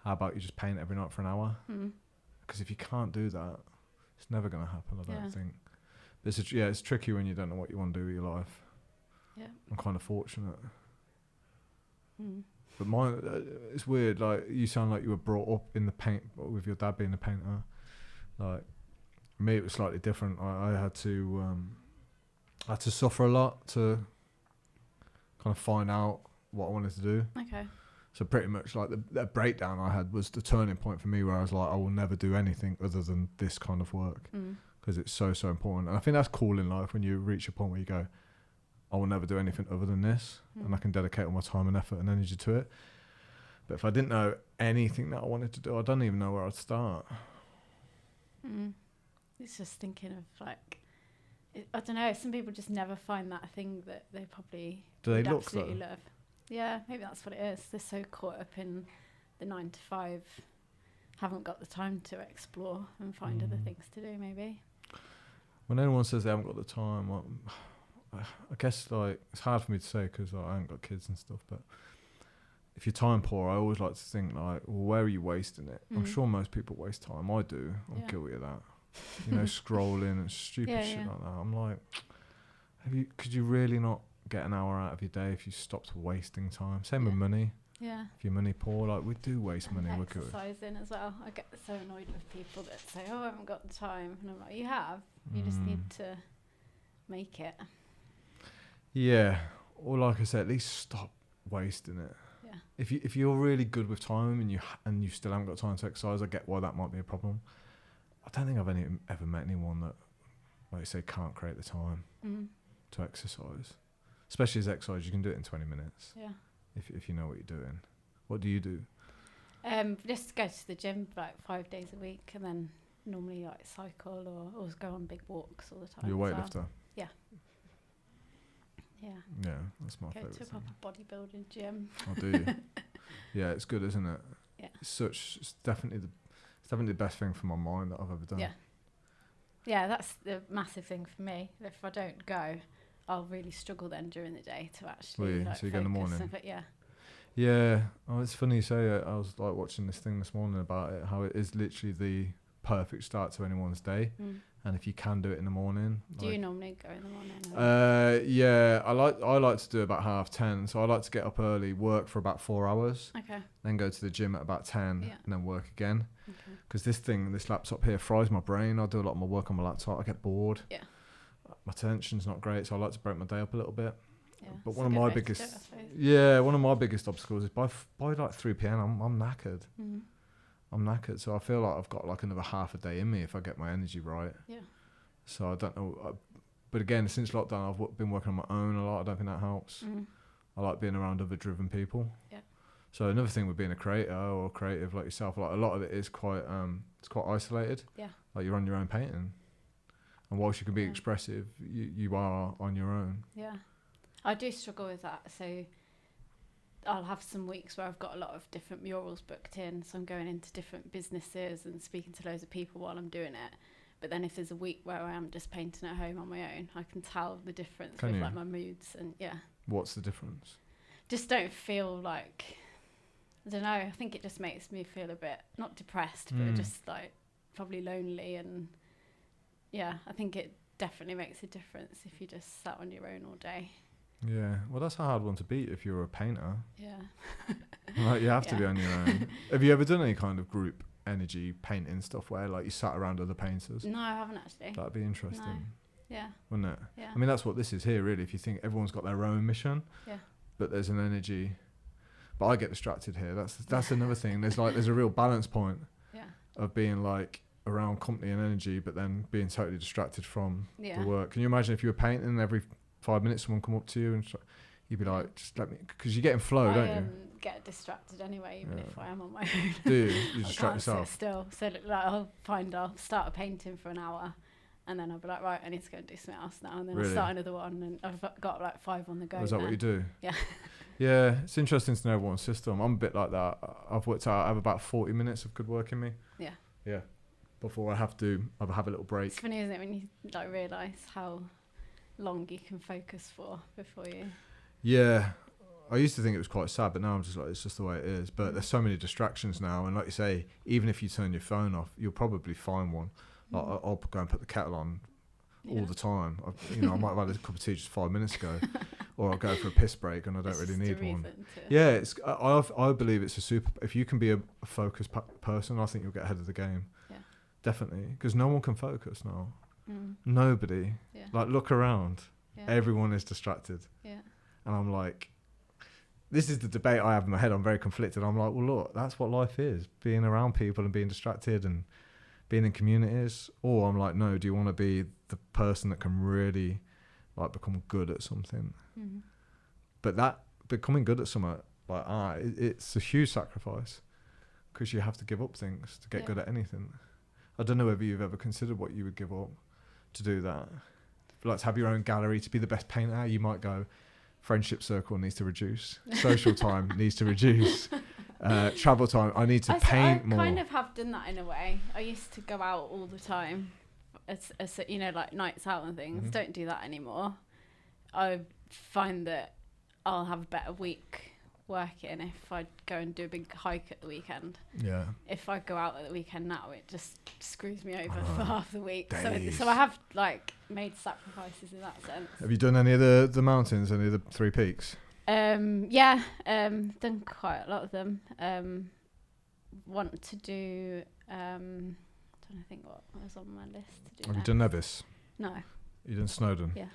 how about you just paint every night for an hour? Because if you can't do that, it's never going to happen, I don't think. But it's tricky when you don't know what you want to do with your life. Yeah. I'm kind of fortunate. But mine, it's weird, like, you sound like you were brought up in the paint, with your dad being a painter. Like, me, it was slightly different. I had to suffer a lot to kind of find out what I wanted to do. Okay. So pretty much like the breakdown I had was the turning point for me, where I was like, I will never do anything other than this kind of work, because it's so important. And I think that's cool in life, when you reach a point where you go, I will never do anything other than this, and I can dedicate all my time and effort and energy to it. But if I didn't know anything that I wanted to do, I don't even know where I'd start. It's just thinking of like, I don't know, some people just never find that thing that they probably would absolutely love. Yeah, maybe that's what it is. They're so caught up in the 9 to 5, haven't got the time to explore and find other things to do, maybe. When anyone says they haven't got the time, I guess, like, it's hard for me to say because I haven't got kids and stuff, but if you're time poor, I always like to think, like, well, where are you wasting it? I'm sure most people waste time. I do. I'm guilty of that. You know, scrolling and stupid shit like that. I'm like, could you really not get an hour out of your day if you stopped wasting time? Same with money. Yeah. If you're money poor, like, we do waste and money. Exercising as well. I get so annoyed with people that say, oh, I haven't got the time. And I'm like, you have. You just need to make it. Yeah. Or like I said, at least stop wasting it. Yeah. If you're really good with time and you still haven't got time to exercise, I get why that might be a problem. I don't think I've ever met anyone that, like you say, can't create the time to exercise. Especially as exercise, you can do it in 20 minutes. Yeah. If you know what you're doing. What do you do? Just go to the gym like 5 days a week, and then normally like cycle or always go on big walks all the time. You're a weightlifter? Yeah. Yeah. Yeah, that's my favourite thing. Go to a proper bodybuilding gym. Oh, do you? Yeah, it's good, isn't it? Yeah. It's definitely the best thing for my mind that I've ever done. Yeah. Yeah, that's the massive thing for me. If I don't go, I'll really struggle then during the day to actually so you go in the morning? Yeah. Yeah. Oh, it's funny you say it. I was like watching this thing this morning about it, how it is literally the perfect start to anyone's day. And if you can do it in the morning. Do you normally go in the morning? Yeah, I like to do about 10:30. So I like to get up early, work for about 4 hours. Okay. Then go to the gym at about 10 and then work again. Because this laptop here fries my brain. I do a lot of my work on my laptop. I get bored. Yeah. My attention's not great, so I like to break my day up a little bit. Yeah, but one of my biggest obstacles is by like 3 p.m. I'm knackered. I'm knackered, so I feel like I've got like another half a day in me if I get my energy right. Yeah. So I don't know, but again, since lockdown, I've been working on my own a lot. I don't think that helps. I like being around other driven people. Yeah. So another thing with being a creator or creative like yourself, like a lot of it is quite it's quite isolated. Yeah. Like you're on your own painting, and whilst you can be expressive, you are on your own. Yeah, I do struggle with that. So I'll have some weeks where I've got a lot of different murals booked in, so I'm going into different businesses and speaking to loads of people while I'm doing it. But then if there's a week where I am just painting at home on my own, I can tell the difference with like my moods and What's the difference? Just don't feel like, I don't know, I think it just makes me feel a bit, not depressed, but just like probably lonely. And I think it definitely makes a difference if you just sat on your own all day. Yeah, well, that's a hard one to beat if you're a painter. Yeah. Like, you have to be on your own. Have you ever done any kind of group energy painting stuff where like you sat around other painters? No, I haven't actually. That'd be interesting. No. Yeah. Wouldn't it? Yeah. I mean, that's what this is here, really. If you think everyone's got their own mission, but there's an energy. But I get distracted here. That's another thing. There's a real balance point of being like around company and energy, but then being totally distracted from the work. Can you imagine if you were painting every 5 minutes someone come up to you and you'd be like, just let me, because you get in flow, don't you? I get distracted anyway, even if I am on my own. Do you? You distract yourself? Sit still. So like, I'll start a painting for an hour, and then I'll be like, right, I need to go and do something else now, and then I'll start another one, and I've got like 5 on the go. Is that what you do? Yeah. Yeah, it's interesting to know everyone's system. I'm a bit like that. I've worked out I have about 40 minutes of good work in me. Yeah. Yeah. Before I have a little break. It's funny, isn't it, when you like realise how long you can focus for before you. Yeah. I used to think it was quite sad, but now I'm just like, it's just the way it is. But there's so many distractions now. And like you say, even if you turn your phone off, you'll probably find one. Like I'll go and put the kettle on all the time. I might have had a cup of tea just 5 minutes ago. Or I'll go for a piss break and I don't really need one. Yeah, I believe it's a super... If you can be a focused person, I think you'll get ahead of the game. Yeah. Definitely. Because no one can focus now. Nobody. Yeah. Like, look around. Yeah. Everyone is distracted. Yeah. And I'm like... This is the debate I have in my head. I'm very conflicted. I'm like, well, look, that's what life is. Being around people and being distracted and being in communities. Or I'm like, no, do you want to be the person that can really like become good at something? But that becoming good at something like art, it's a huge sacrifice because you have to give up things to get good at anything. I don't know whether you've ever considered what you would give up to do that. Like to have your own gallery, to be the best painter, you might go, friendship circle needs to reduce, social time needs to reduce, travel time, I need to paint more. I kind of have done that in a way. I used to go out all the time, as you know, like nights out and things. Don't do that anymore. I find that I'll have a better week working if I go and do a big hike at the weekend. Yeah. If I go out at the weekend now, it just screws me over for half the week. So I have like made sacrifices in that sense. Have you done any of the mountains, any of the 3 peaks? Yeah, done quite a lot of them. Want to do, trying to think what was on my list to do. Have you done Nevis? No. You done Snowdon? Yeah.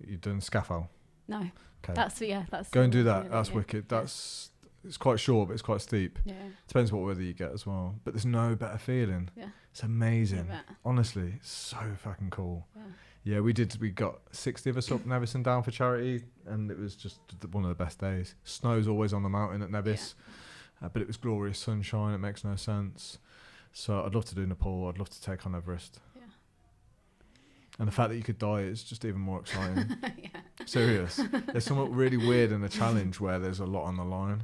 You done Scaffold? No. Okay. That's go and do that. That's wicked. It's quite short, but it's quite steep. Yeah. Depends what weather you get as well. But there's no better feeling. Yeah. It's amazing. Honestly, so fucking cool. Yeah. We got 60 of us up Nevis and down for charity, and it was just one of the best days. Snow's always on the mountain at Nevis, but it was glorious sunshine. It makes no sense. So I'd love to do Nepal. I'd love to take on Everest. And the fact that you could die is just even more exciting. Serious. There's something really weird in a challenge where there's a lot on the line.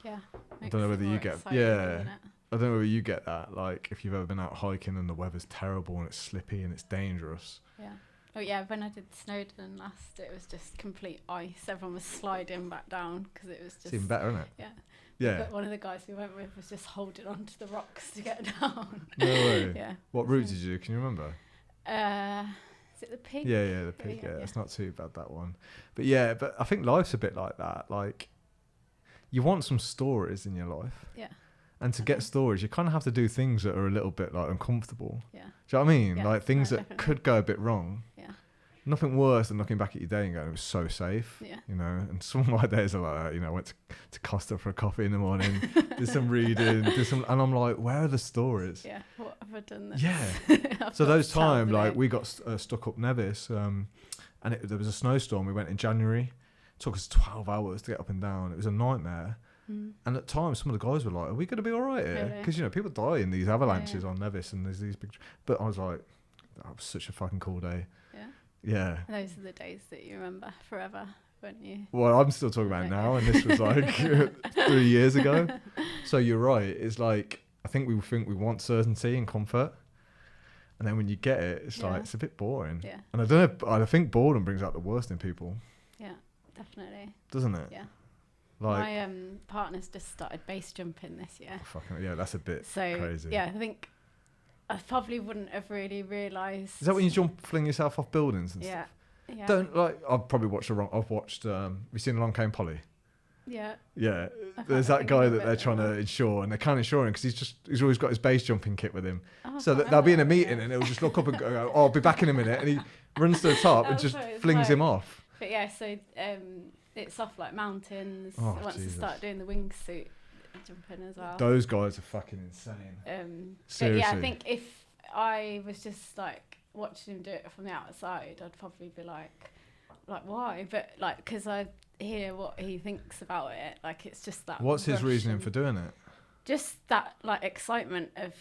Yeah. I don't know whether you get... Yeah. I don't know whether you get that. Like, if you've ever been out hiking and the weather's terrible and it's slippy and it's dangerous. Yeah. Oh, yeah. When I did Snowdon last, it was just complete ice. Everyone was sliding back down because it was just... It's even better, isn't it? Yeah. Yeah. But one of the guys we went with was just holding on to the rocks to get down. No way. Yeah. What route did you do? Can you remember? Is it the pig? Yeah, the pig. Yeah, it's not too bad, that one. But yeah, I think life's a bit like that. Like, you want some stories in your life. Yeah. And to get stories, you kind of have to do things that are a little bit like uncomfortable. Yeah. Do you know what I mean? Like things that could go a bit wrong. Yeah. Nothing worse than looking back at your day and going, it was so safe. Yeah. You know, and some of my days are like that. You know, I went to Costa for a coffee in the morning, did some reading, and I'm like, where are the stories? Yeah. What have I done? Yeah. So those times, like, we got stuck up Nevis, and there was a snowstorm. We went in January. It took us 12 hours to get up and down. It was a nightmare. And at times, some of the guys were like, are we going to be all right here? Because, you know, people die in these avalanches on Nevis, and there's these big... But I was like, that was such a fucking cool day. Yeah. And those are the days that you remember forever, weren't you? Well, I'm still talking about it now, and this was like 3 years ago. So you're right. It's like, I think we want certainty and comfort. And then when you get it, it's like, it's a bit boring. Yeah. And I don't know, I think boredom brings out the worst in people. Yeah, definitely. Doesn't it? Yeah. Like, my partner's just started base jumping this year. Yeah, that's a bit crazy. Yeah, I think I probably wouldn't have really realised. Is that when you fling yourself off buildings and stuff? Yeah. Don't like. I've probably watched I've watched. Have you seen Along Came Polly? Yeah. Yeah. There's that guy that they're trying to insure, and they can't insure him because he's always got his base jumping kit with him. Oh, so they'll be in a meeting and he'll just look up and go, "Oh, I'll be back in a minute," and he runs to the top and just flings him off. But yeah, so it's off like mountains. Oh, once you start doing the wingsuit jumping as well. Those guys are fucking insane. Seriously. But yeah, I think if I was just like watching him do it from the outside, I'd probably be like why? But like, because I hear what he thinks about it, like it's just that. What's his reasoning for doing it? Just that like excitement of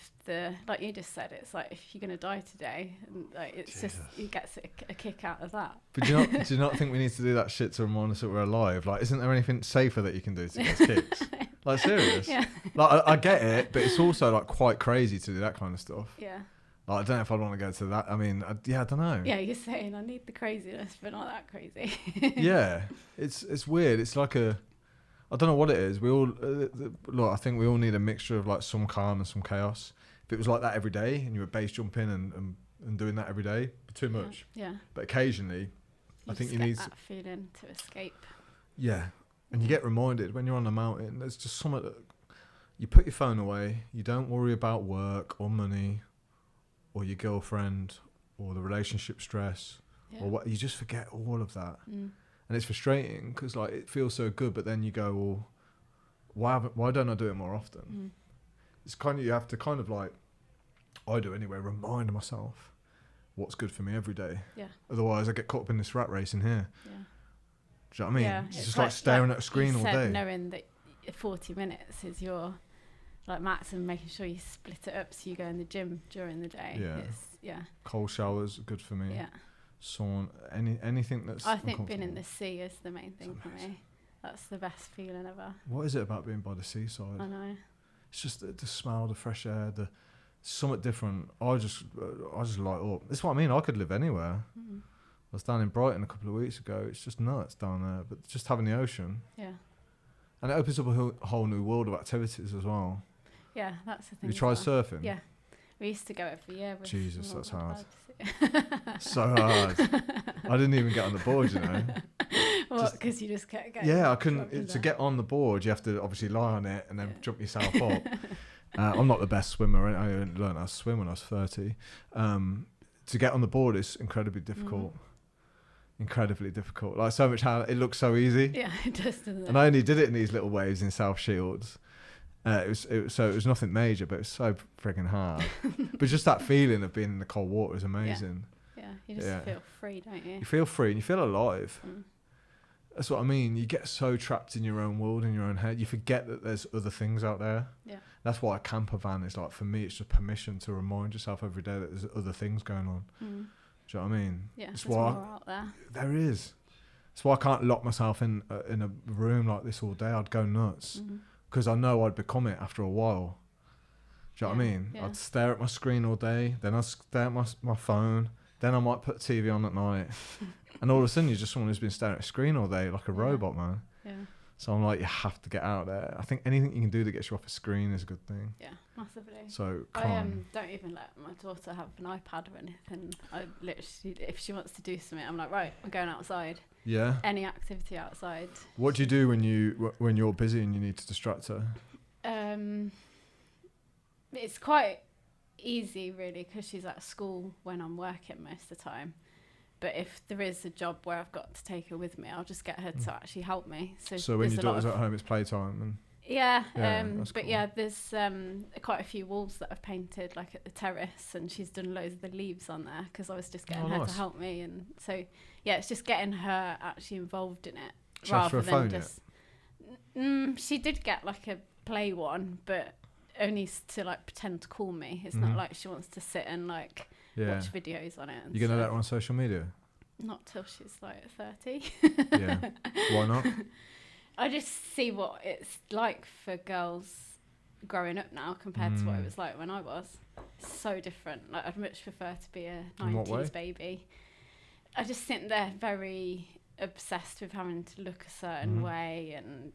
like you just said, it's like if you're gonna die today, and like it's just he gets a kick out of that. But do you not think we need to do that shit to remind us that we're alive? Like, isn't there anything safer that you can do to get kicks? Like, serious? Yeah. Like, I get it, but it's also like quite crazy to do that kind of stuff. Yeah. Like, I don't know if I'd want to go to that. I mean, I don't know. Yeah, you're saying I need the craziness, but not that crazy. Yeah, it's weird. It's like I don't know what it is. We all look. I think we all need a mixture of like some calm and some chaos. If it was like that every day, and you were base jumping and doing that every day, too much. Yeah. But occasionally, I think you need that feeling to escape. Yeah, and you get reminded when you're on the mountain. There's just something that you put your phone away. You don't worry about work or money, or your girlfriend, or the relationship stress, or what. You just forget all of that. And it's frustrating because like it feels so good, but then you go, well, why don't I do it more often? It's kind of, you have to kind of like, I do anyway, remind myself what's good for me every day. Yeah. Otherwise I get caught up in this rat race in here. Yeah. Do you know what I mean? Yeah. It's just like staring at a screen all day. Knowing that 40 minutes is your like max, and making sure you split it up so you go in the gym during the day. Yeah. Cold showers are good for me. Yeah. Sauna, anything that's. I think being in the sea is the main thing for me. That's the best feeling ever. What is it about being by the seaside? I know. It's just the smell, the fresh air, the something different. I just light up. That's what I mean. I could live anywhere. I was down in Brighton a couple of weeks ago. It's just nuts down there. But just having the ocean. Yeah. And it opens up a whole new world of activities as well. Yeah, that's the thing. You tried surfing? Yeah. We used to go every year. Jesus, that's hard. So hard. I didn't even get on the board, you know. What? Because you just kept going. Yeah, I couldn't. To get on the board, you have to obviously lie on it and then jump yourself up. I'm not the best swimmer. I learned how to swim when I was 30. To get on the board is incredibly difficult. Incredibly difficult. Like so much hard. It looks so easy. Yeah, it does, doesn't it? And I only did it in these little waves in South Shields. It was nothing major, but it was so frigging hard. But just that feeling of being in the cold water is amazing. Yeah, you just feel free, don't you? You feel free and you feel alive. That's what I mean. You get so trapped in your own world, in your own head. You forget that there's other things out there. Yeah. That's why a camper van is like, for me, it's just permission to remind yourself every day that there's other things going on. Do you know what I mean? Yeah, there's more out there. There is. That's why I can't lock myself in a room like this all day. I'd go nuts. Because I know I'd become it after a while. Do you know what I mean? Yeah. I'd stare at my screen all day, then I'd stare at my phone, then I might put TV on at night. And all of a sudden you're just someone who's been staring at a screen all day like a robot, man. Yeah. So I'm like, you have to get out there. I think anything you can do that gets you off a screen is a good thing. Yeah, massively. So I don't even let my daughter have an iPad or anything. I literally, if she wants to do something, I'm like, right, I'm going outside. Yeah. Any activity outside. What do you do when you're busy and you need to distract her? It's quite easy, really, because she's at school when I'm working most of the time. But if there is a job where I've got to take her with me, I'll just get her to actually help me. So when your daughter's at home, it's playtime. And yeah, but cool. Yeah, there's quite a few walls that I've painted, like at the terrace, and she's done loads of the leaves on there because I was just getting her to help me. And so, yeah, it's just getting her actually involved in it. She asked for a phone just. She did get like a play one, but only to like pretend to call me. It's not like she wants to sit and like watch videos on it. You're gonna let her on social media? Not till she's like 30. Yeah. Why not? I just see what it's like for girls growing up now compared to what it was like when I was. It's so different. Like I'd much prefer to be a 90s baby. I just think they're very obsessed with having to look a certain way, and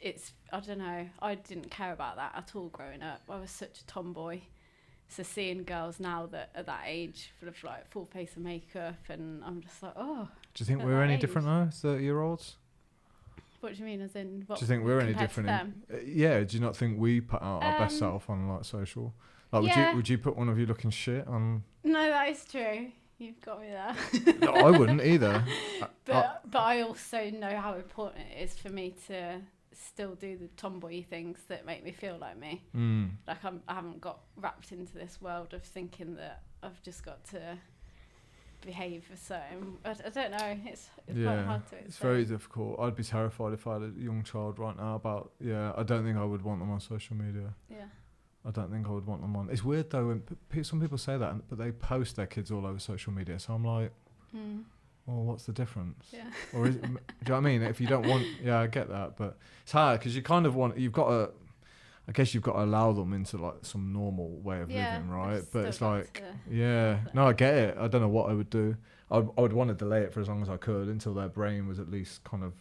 it's, I don't know, I didn't care about that at all growing up. I was such a tomboy. So seeing girls now that at that age full of like full face of makeup, and I'm just like, oh. Do you think we're any different now, 30-year-olds? What do you mean, as in what? Do you think we're any different? Yeah. Do you not think we put out our best self on like social? Like, would you put one of you looking shit on? No, that is true. You've got me there. No, I wouldn't either. But I also know how important it is for me to still do the tomboy things that make me feel like me. Like I haven't got wrapped into this world of thinking that I've just got to behave a certain. I don't know. It's quite hard to explain. It's very difficult. I'd be terrified if I had a young child right now about. Yeah, I don't think I would want them on social media. Yeah. I don't think I would want them on. It's weird though when some people say that, but they post their kids all over social media. So I'm like, well, what's the difference? Yeah. Or do you know what I mean? If you don't want, I get that, but it's hard because you kind of want. You've got to. I guess you've got to allow them into like some normal way of living, right? But it's like, no, I get it. I don't know what I would do. I would want to delay it for as long as I could until their brain was at least kind of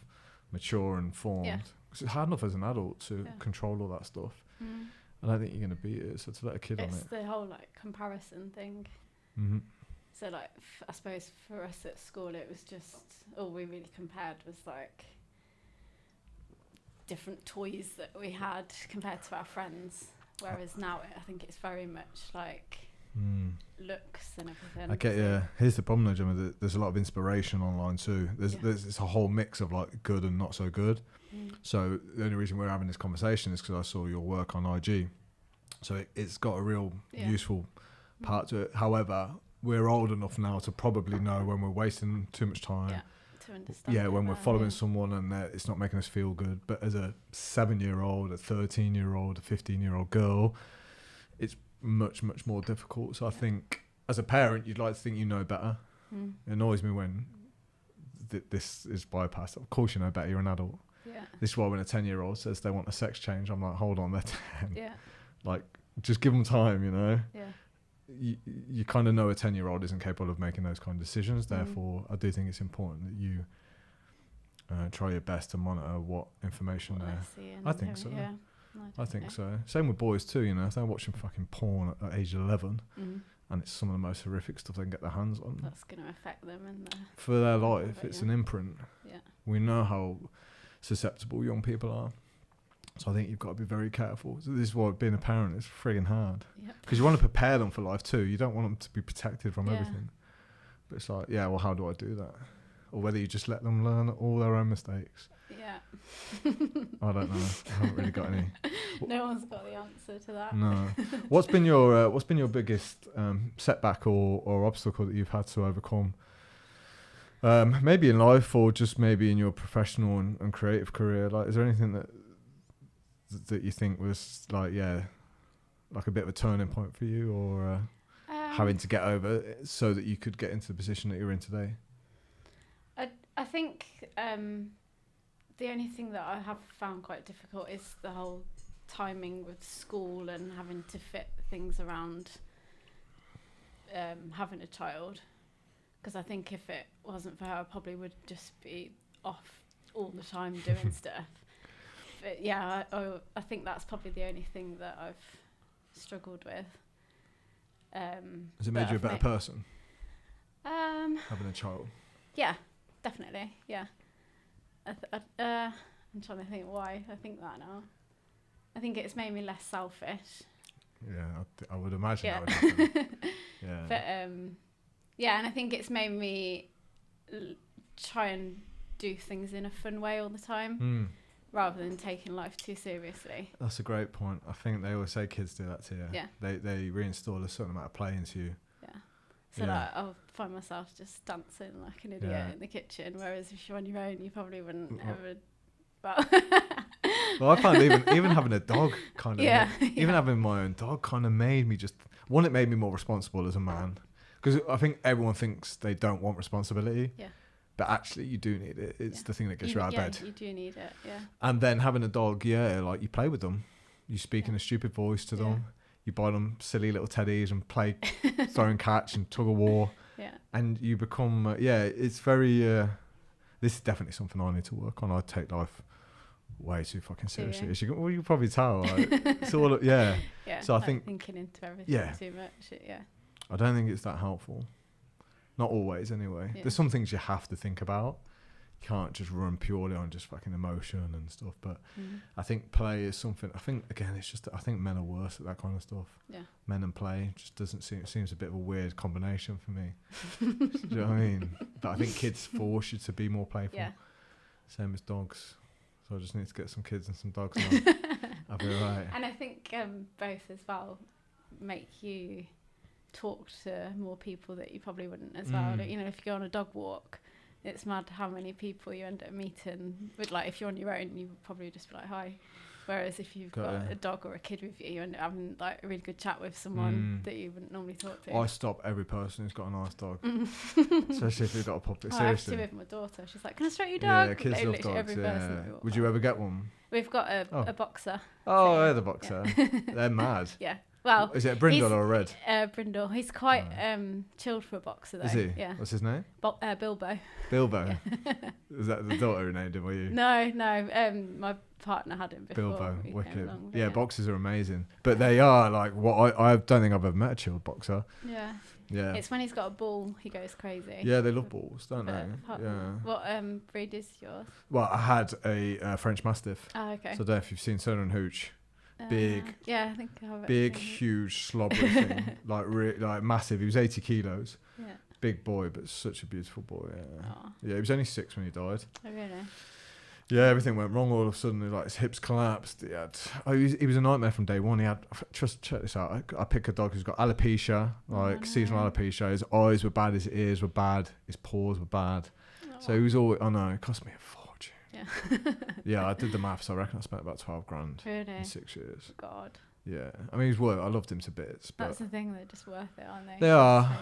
mature and formed. Because it's hard enough as an adult to control all that stuff. I don't think you're going to beat it. So to let a kid on it. It's the whole like comparison thing. So like, I suppose for us at school, it was just all we really compared was like different toys that we had compared to our friends, whereas now I think it's very much like looks and everything. I get here's the problem though, Gemma, there's a lot of inspiration online too. There's a whole mix of like good and not so good. So the only reason we're having this conversation is because I saw your work on IG, so it's got a real useful part to it. However, we're old enough now to probably know when we're wasting too much time, to understand when we're following someone and it's not making us feel good. But as a 7-year-old, a 13-year-old, a 15-year-old girl, it's much more difficult. So I think as a parent, you'd like to think you know better. It annoys me when this is bypassed. Of course you know better, you're an adult. This is why when a 10-year-old says they want a sex change, I'm like, hold on, they're 10. Like, just give them time, you know. You kind of know a 10-year-old isn't capable of making those kind of decisions. Therefore, I do think it's important that you try your best to monitor what information I think so. I think so. Same with boys too, you know. If they're watching fucking porn at age 11 and it's some of the most horrific stuff they can get their hands on, that's going to affect them for their life. It's an imprint. We know how susceptible young people are. So I think you've got to be very careful. So this is why being a parent is frigging hard. Because you want to prepare them for life too. You don't want them to be protected from everything. But it's like, well, how do I do that? Or whether you just let them learn all their own mistakes. I don't know. I haven't really got any. No one's got the answer to that. No. What's been your biggest setback or obstacle that you've had to overcome? Maybe in life or just maybe in your professional and creative career. Like, is there anything that you think was like a bit of a turning point for you, or having to get over it so that you could get into the position that you're in today? I think the only thing that I have found quite difficult is the whole timing with school and having to fit things around having a child, because I think if it wasn't for her, I probably would just be off all the time doing stuff. But I think that's probably the only thing that I've struggled with. Has it made you a better person? Having a child? Yeah, definitely. Yeah. I'm trying to think why I think that now. I think it's made me less selfish. Yeah, I would imagine that would happen. But and I think it's made me try and do things in a fun way all the time. Rather than taking life too seriously. That's a great point. I think they always say kids do that to you. They reinstall a certain amount of play into you. So like, I'll find myself just dancing like an idiot in the kitchen, whereas if you're on your own, you probably wouldn't ever. Well, I find even having a dog kind of, having my own dog kind of made me it made me more responsible as a man. Because I think everyone thinks they don't want responsibility. But actually, you do need it. It's the thing that gets you out of bed. You do need it, And then having a dog, like you play with them. You speak in a stupid voice to them. You buy them silly little teddies and play throw and catch and tug of war. And you become, it's very, this is definitely something I need to work on. I take life way too fucking seriously. As you can probably tell. Like, it's all, So I think thinking into everything too much. I don't think it's that helpful. Not always, anyway. There's some things you have to think about. You can't just run purely on just fucking emotion and stuff. But I think play is something. I think again, it's just. I think men are worse at that kind of stuff. Men and play just doesn't seem. It seems a bit of a weird combination for me. Do you know what I mean? But I think kids force you to be more playful. Same as dogs. So I just need to get some kids and some dogs. I'll be alright. And I think both as well make you talk to more people that you probably wouldn't as well. You know, if you go on a dog walk, it's mad how many people you end up meeting with. Like, if you're on your own, you would probably just be like, hi. Whereas if you've got a dog or a kid with you, you end up having like a really good chat with someone that you wouldn't normally talk to. I stop every person who's got a nice dog, especially if they've got a puppy. Seriously. I have to with my daughter. She's like, "Can I stroke your dog?" Yeah, kids love dogs. Every person Would you ever get one? We've got a boxer. Oh, they're the boxer. They're mad. Yeah. Well, is it a brindle or a red? Brindle. He's quite chilled for a boxer, though. Is he? Yeah. What's his name? Bilbo. Bilbo. Yeah. Is that the daughter who named him, or you? No. My partner had him before. Bilbo, wicked. Yeah, boxers are amazing, but they are like what I don't think I've ever met a chilled boxer. Yeah. Yeah. It's when he's got a ball, he goes crazy. Yeah, they love balls, don't they? Yeah. What breed is yours? Well, I had a French Mastiff. Oh, okay. So I don't know if you've seen Son and Hooch. Big. Yeah, I think I have. Big, huge, slobbery thing, like massive. He was 80 kilos. Yeah. Big boy, but such a beautiful boy. Yeah. Oh. Yeah, he was only 6 when he died. Oh, really? Yeah, everything went wrong all of a sudden. Like his hips collapsed. He was a nightmare from day one. He had check this out. I pick a dog who's got alopecia, seasonal alopecia. His eyes were bad, his ears were bad, his paws were bad. Oh. So he was always. Oh no, it cost me a fortune. Yeah. Yeah, I did the maths. I reckon I spent about 12 grand in 6 years. God. Yeah, I mean, he was worth. I loved him to bits. But that's the thing; they're just worth it, aren't they? They are.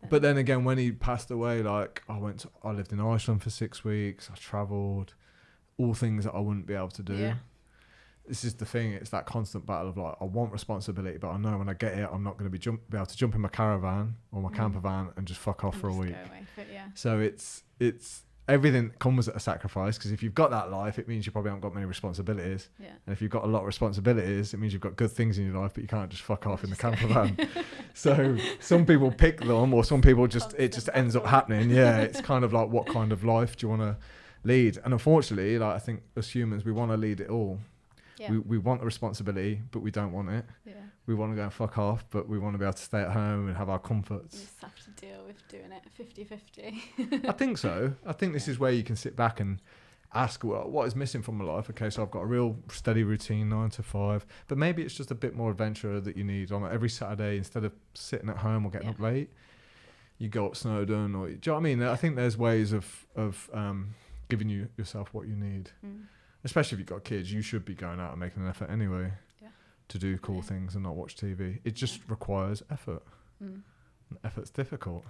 But then again, when he passed away, like I lived in Iceland for 6 weeks. I travelled. All things that I wouldn't be able to do. Yeah. This is the thing. It's that constant battle of like, I want responsibility, but I know when I get here, I'm not going to be able to jump in my caravan or my camper van and just fuck off for a week. So it's everything comes at a sacrifice, because if you've got that life, it means you probably haven't got many responsibilities. Yeah. And if you've got a lot of responsibilities, it means you've got good things in your life, but you can't just fuck off in the camper van. So some people pick them, or some people it just ends up happening. Yeah, it's kind of like, what kind of life do you want to lead? And unfortunately, like I think as humans, we want to lead it all. Yeah. We want the responsibility, but we don't want it. Yeah. We want to go and fuck off, but we want to be able to stay at home and have our comforts. You just have to deal with doing it 50-50. I think so. I think this is where you can sit back and ask, well, what is missing from my life? Okay, so I've got a real steady routine, 9 to 5, but maybe it's just a bit more adventure that you need on every Saturday. Instead of sitting at home or getting up late, you go up Snowdon, or do you know what I mean? I think there's ways of giving yourself what you need. Especially if you've got kids, you should be going out and making an effort anyway to do cool things and not watch TV. It just requires effort. Effort's difficult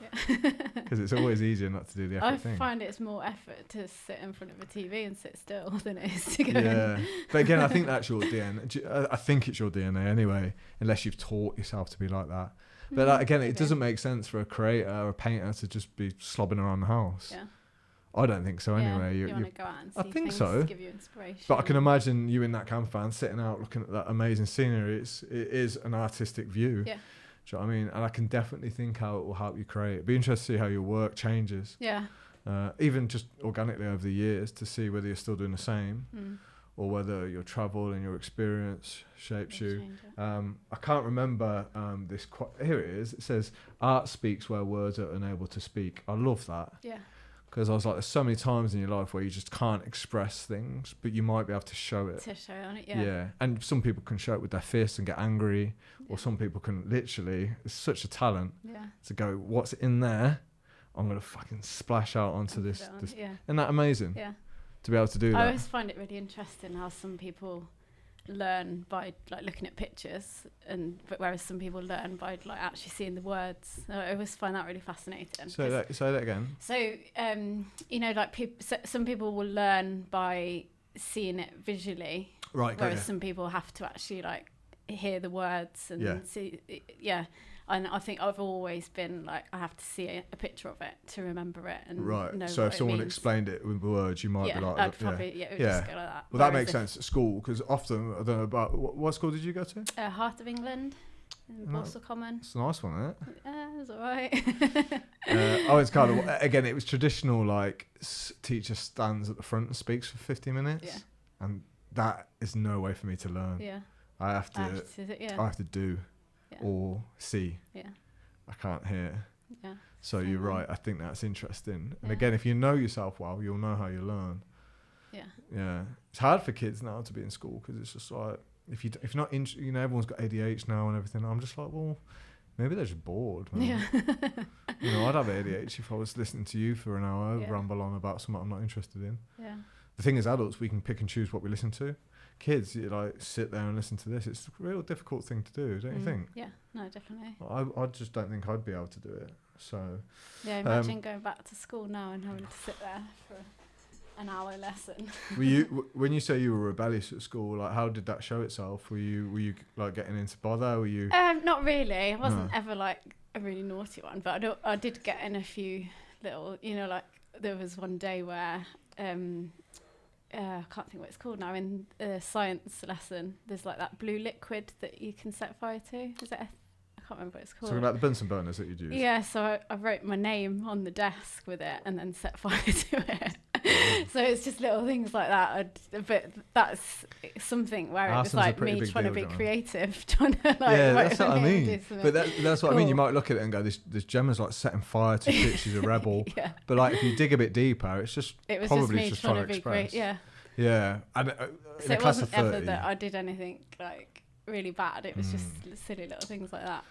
because it's always easier not to do the effort thing. I find it's more effort to sit in front of a TV and sit still than it is to go. Yeah, but again, I think that's your DNA. I think it's your DNA anyway, unless you've taught yourself to be like that. But again, it doesn't make sense for a creator or a painter to just be slobbing around the house. Yeah. I don't think so anyway. You want to go out and see I think things so. to give you inspiration. But I can imagine you in that camper van sitting out looking at that amazing scenery. It is an artistic view. Yeah. Do you know what I mean? And I can definitely think how it will help you create. It'd be interesting to see how your work changes. Yeah. Even just organically over the years, to see whether you're still doing the same or whether your travel and your experience shapes you. I can't remember this. Here it is. It says, art speaks where words are unable to speak. I love that. Yeah. Because I was like, there's so many times in your life where you just can't express things, but you might be able to show it. To show on it, yeah. Yeah. And some people can show it with their fists and get angry, or some people can literally, it's such a talent to go, what's in there? I'm going to fucking splash out onto this. Isn't that amazing? Yeah. To be able to do that. I always find it really interesting how some people learn by like looking at pictures, but whereas some people learn by like actually seeing the words. I always find that really fascinating. Say that again. So you know, like some people will learn by seeing it visually, right? Whereas some people have to actually like hear the words and see. And I think I've always been like, I have to see a picture of it to remember it and know so what if someone explained it with words, you might be like, I'd probably just go like that. Well, that makes sense at school, because often, I don't know about, what school did you go to? Heart of England in Borsal Common. It's a nice one, isn't it? Yeah, it's alright. It's kind of, again, it was traditional, like, teacher stands at the front and speaks for 50 minutes. And that is no way for me to learn. Yeah. I have to do. Or see. Yeah. I can't hear. Yeah. So you're right. I think that's interesting. And again, if you know yourself well, you'll know how you learn. Yeah. Yeah. It's hard for kids now to be in school, because it's just like, if you're not everyone's got ADHD now and everything. I'm just like, well, Maybe they're just bored, man. Yeah. You know, I'd have ADHD if I was listening to you for an hour, ramble on about something I'm not interested in. Yeah. The thing is, adults, we can pick and choose what we listen to. Kids, you like sit there and listen to this. It's a real difficult thing to do, don't you think? Yeah, no, definitely. I just don't think I'd be able to do it. So yeah, imagine going back to school now and having to sit there for an hour lesson. Were you when you say you were rebellious at school? Like, how did that show itself? Were you like getting into bother? Were you? Not really. I wasn't ever like a really naughty one, but I did get in a few little. You know, like there was one day where. I can't think what it's called now. In a science lesson, there's like that blue liquid that you can set fire to. Is it? I can't remember what it's called. Talking about the Bunsen burners that you'd use. Yeah, so I wrote my name on the desk with it and then set fire to it. So it's just little things like that. But that's something where it was like me trying to be creative, trying to like. Yeah, that's what I mean. But that's what I mean. You might look at it and go, "This Gemma's like setting fire to shit. She's a rebel." Yeah. But like, if you dig a bit deeper, it's just probably just trying to be express. Great. Yeah. Yeah, and so it wasn't ever that I did anything like really bad. It was just silly little things like that.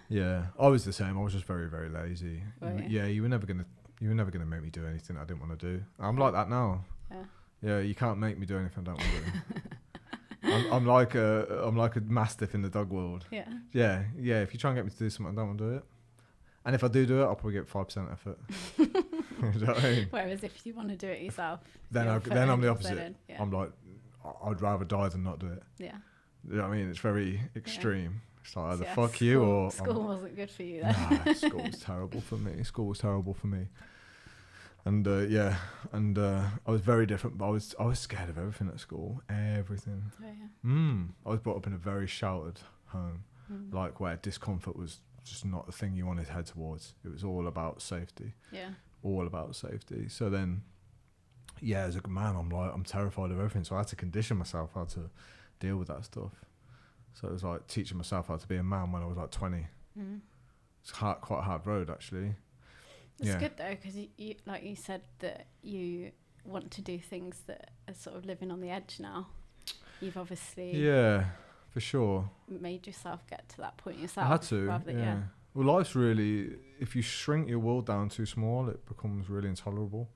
Yeah, I was the same. I was just very, very lazy. Yeah, you were never gonna make me do anything I didn't want to do. I'm like that now. Yeah, you can't make me do anything I don't want to do. I'm like a mastiff in the dog world. Yeah. If you try and get me to do something, I don't want to do it. And if I do it, I'll probably get 5% effort. You know what I mean? Whereas if you want to do it yourself, then I'm the opposite. I'm like, I'd rather die than not do it. Yeah. You know what I mean? It's very extreme. It's like either fuck you or... School wasn't good for you then. Nah, school was terrible for me. And I was very different, but I was scared of everything at school. Everything. Oh, yeah. I was brought up in a very sheltered home, like where discomfort was just not the thing you wanted to head towards. It was all about safety. Yeah. All about safety. So then, as a man, I'm terrified of everything. So I had to condition myself how to deal with that stuff. So it was like teaching myself how to be a man when I was like 20. It's quite a hard road, actually. It's good though, because you, like you said, that you want to do things that are sort of living on the edge now. You've obviously for sure made yourself get to that point yourself. I had to. Well, life's really, if you shrink your world down too small, it becomes really intolerable.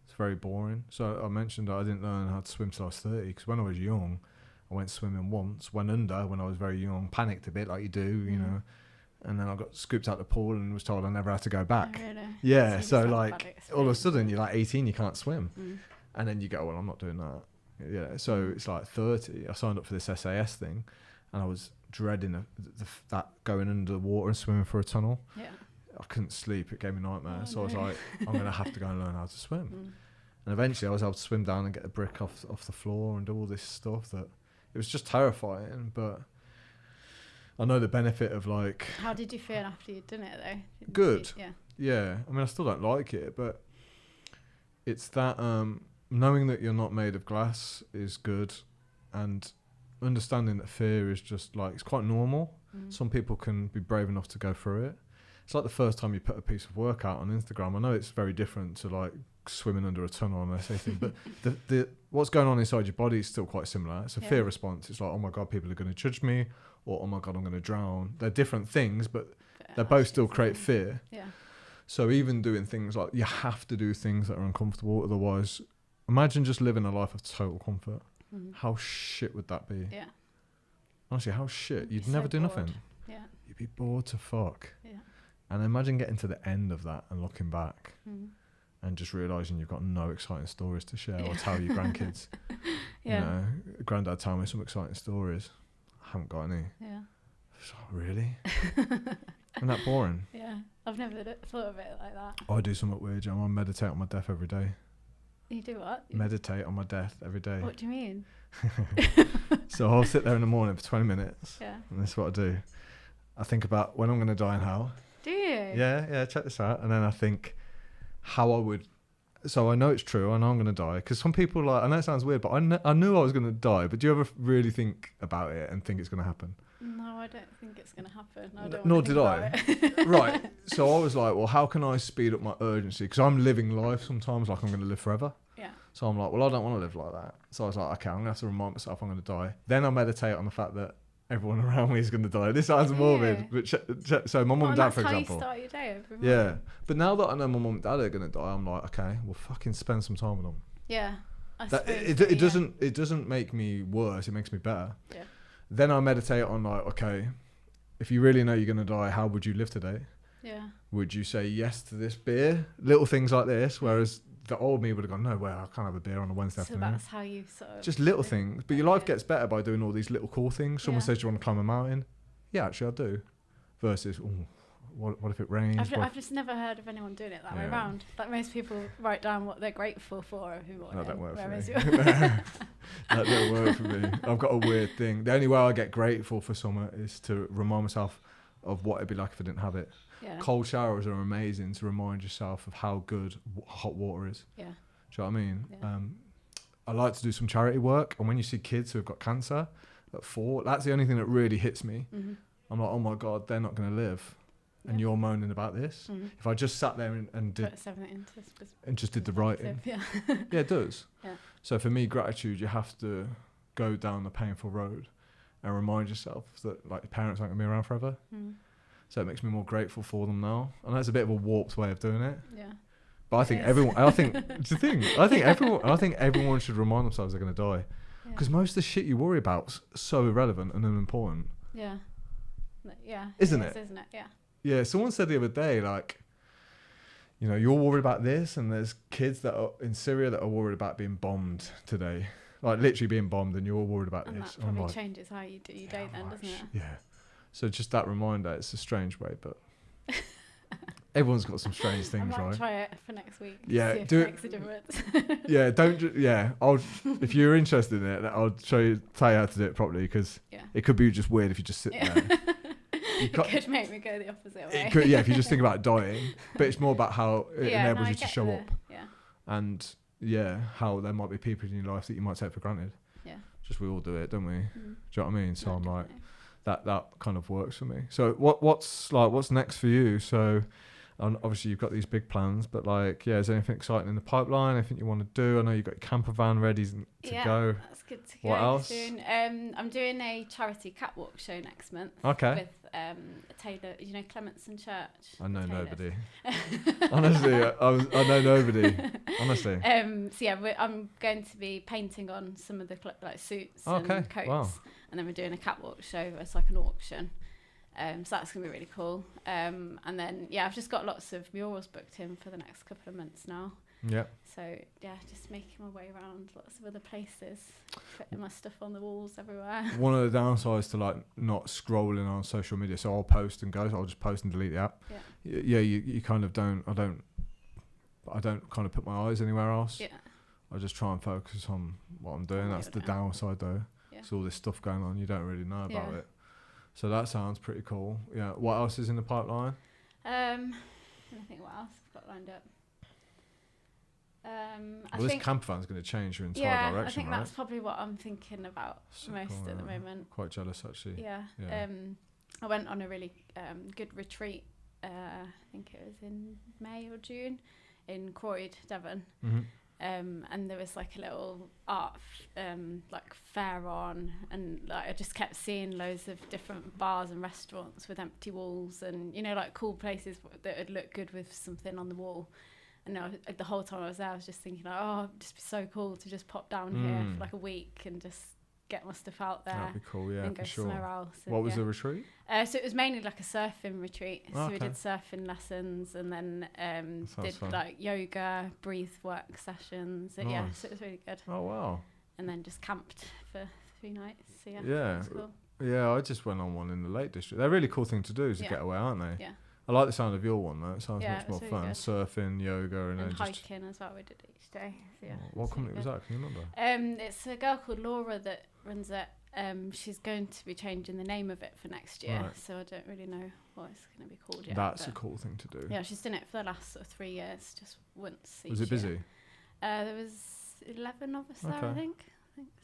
It's very boring. So I mentioned that I didn't learn how to swim till I was 30, because when I was young, I went swimming once, went under when I was very young, panicked a bit like you do, you know, and then I got scooped out the pool and was told I never had to go back. Oh, really? Yeah, so like all of a sudden you're like 18, you can't swim. And then you go, well, I'm not doing that. Yeah, so it's like 30. I signed up for this SAS thing, and I was dreading that going under the water and swimming through a tunnel. Yeah, I couldn't sleep. It gave me nightmares. So I was like, I'm going to have to go and learn how to swim. And eventually I was able to swim down and get a brick off the floor and do all this stuff that it was just terrifying. But I know the benefit of like... How did you feel after you'd done it though? Good. Yeah. I mean, I still don't like it, but it's that knowing that you're not made of glass is good, and understanding that fear is just like, it's quite normal. Some people can be brave enough to go through it. It's like the first time you put a piece of work out on Instagram. I know it's very different to like swimming under a tunnel and anything, but the what's going on inside your body is still quite similar. It's a fear response. It's like, oh my God, people are going to judge me, or oh my God, I'm going to drown. They're different things, but they both still create fear. Yeah. So even doing things like, you have to do things that are uncomfortable, otherwise, imagine just living a life of total comfort. How shit would that be? Yeah. Honestly, how shit? You'd never do nothing. Yeah. You'd be bored to fuck. Yeah. And imagine getting to the end of that and looking back and just realising you've got no exciting stories to share or tell your grandkids. You know, granddad told me some exciting stories. I haven't got any. Yeah. So, really? Isn't that boring? Yeah. I've never thought of it like that. I do something weird. I meditate on my death every day. You do what? Meditate on my death every day. What do you mean? So I'll sit there in the morning for 20 minutes. Yeah. And this is what I do. I think about when I'm going to die and how. Do you? Yeah, check this out. And then I think how I would... So I know it's true. I know I'm going to die. Because some people like... I know it sounds weird, but I knew I was going to die. But do you ever really think about it and think it's going to happen? No, I don't think it's going to happen. Nor did I. Right. So I was like, well, how can I speed up my urgency? Because I'm living life sometimes like I'm going to live forever. Yeah. So I'm like, well, I don't want to live like that. So I was like, okay, I'm going to have to remind myself I'm going to die. Then I meditate on the fact that everyone around me is going to die. This sounds morbid, but so my mum and dad, for example. That's how you start your day every morning. Yeah, but now that I know my mum and dad are going to die, I'm like, okay, we'll fucking spend some time with them. Yeah. It doesn't make me worse. It makes me better. Yeah. Then I meditate on like, okay, if you really know you're going to die, how would you live today? Yeah. Would you say yes to this beer? Little things like this, whereas the old me would have gone, no way, I can't have a beer on a Wednesday afternoon. So that's how you sort of... Just little things. But your life gets better by doing all these little cool things. Someone says, do you want to climb a mountain? Yeah, actually I do. Versus, what if it rains? I've just never heard of anyone doing it that way around. Like most people write down what they're grateful for every morning. No, that won't work for me. That don't work for me. I've got a weird thing. The only way I get grateful for summer is to remind myself of what it'd be like if I didn't have it. Yeah. Cold showers are amazing to remind yourself of how good hot water is. Yeah. Do you know what I mean? Yeah. I like to do some charity work, and when you see kids who have got cancer at 4, that's the only thing that really hits me. Mm-hmm. I'm like, oh my God, they're not going to live. And you're moaning about this. Mm-hmm. If I just sat there and did and just did the right thing, yeah, it does. Yeah. So for me, gratitude, you have to go down the painful road and remind yourself that like your parents aren't going to be around forever. Mm. So it makes me more grateful for them now. And that's a bit of a warped way of doing it. Yeah. But I think everyone. I think it's the thing. I think everyone should remind themselves they're going to die, because most of the shit you worry about's so irrelevant and unimportant. Yeah. Yeah. Isn't it? Isn't it? Yeah. Yeah, someone said the other day, like, you know, you're worried about this, and there's kids that are in Syria that are worried about being bombed today, like literally being bombed, and you're all worried about and this. That probably changes how you do your day then, doesn't it? Yeah. So just that reminder, it's a strange way, but everyone's got some strange things, right? Try it for next week. Yeah, see if it makes a difference. Yeah, I'll. If you're interested in it, I'll tell you how to do it properly, because it could be just weird if you just sit there. It could make me go the opposite way. It could, if you just think about dying, but it's more about how it enables you to show up. Yeah. And how there might be people in your life that you might take for granted. Yeah. Just we all do it, don't we? Mm. Do you know what I mean? So I'm like, that kind of works for me. So what's next for you? So obviously you've got these big plans, but like, is there anything exciting in the pipeline? Anything you want to do? I know you've got your camper van ready to go. That's good to go. What else? Soon. I'm doing a charity catwalk show next month. Okay. With a tailor, Clementson Church. I know nobody. Honestly, I know nobody. Honestly. I'm going to be painting on some of the suits and coats. Wow. And then we're doing a catwalk show. It's like an auction. So that's going to be really cool. And then, I've just got lots of murals booked in for the next couple of months now. Yeah. So, just making my way around lots of other places, putting my stuff on the walls everywhere. One of the downsides to like not scrolling on social media, so I'll post and go, so I'll just post and delete the app. Yeah. You kind of don't, I don't kind of put my eyes anywhere else. Yeah. I just try and focus on what I'm doing. That's the downside though. Yeah. There's all this stuff going on, you don't really know about it. So that sounds pretty cool. Yeah. What else is in the pipeline? I think what else I've got lined up. This camper van's going to change your entire direction, I think right? that's probably what I'm thinking about most at the moment. Quite jealous, actually. Yeah. I went on a really good retreat. I think it was in May or June in Croyd, Devon. Mm-hmm. And there was like a little art fair on, and like I just kept seeing loads of different bars and restaurants with empty walls, and like cool places that would look good with something on the wall. And the whole time I was there, I was just thinking, it'd just be so cool to just pop down here for like a week and just get my stuff out there. That'd be cool, and go somewhere else. And what was the retreat? So it was mainly like a surfing retreat. So we did surfing lessons, and then did fun. Like yoga, breathe work sessions. So, nice. So it was really good. Oh wow! And then just camped for 3 nights. So it was cool. Yeah, I just went on one in the Lake District. They're a really cool thing to do to get away, aren't they? Yeah. I like the sound of your one though. It sounds much more really fun. Good. Surfing, yoga, and then hiking as well. We did each day. So what company was that? Can you remember? It's a girl called Laura that runs it. She's going to be changing the name of it for next year, so I don't really know what it's going to be called yet. That's a cool thing to do. Yeah, she's done it for the last sort of 3 years, just once. Was it busy? There was 11 of us there, I think.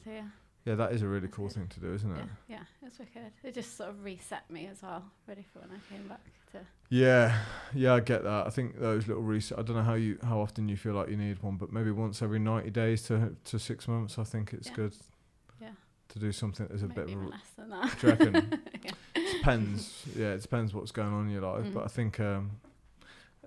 So yeah. Yeah, that is a really cool thing to do, isn't it? Yeah, it's wicked. It just sort of reset me as well, ready for when I came back to. Yeah, I get that. I think those little reset. I don't know how often you feel like you need one, but maybe once every 90 days to 6 months. I think it's good. Yeah. to do something that's a Maybe bit of even less than that. Do you reckon? Yeah. Depends. Yeah, it depends what's going on in your life. But I think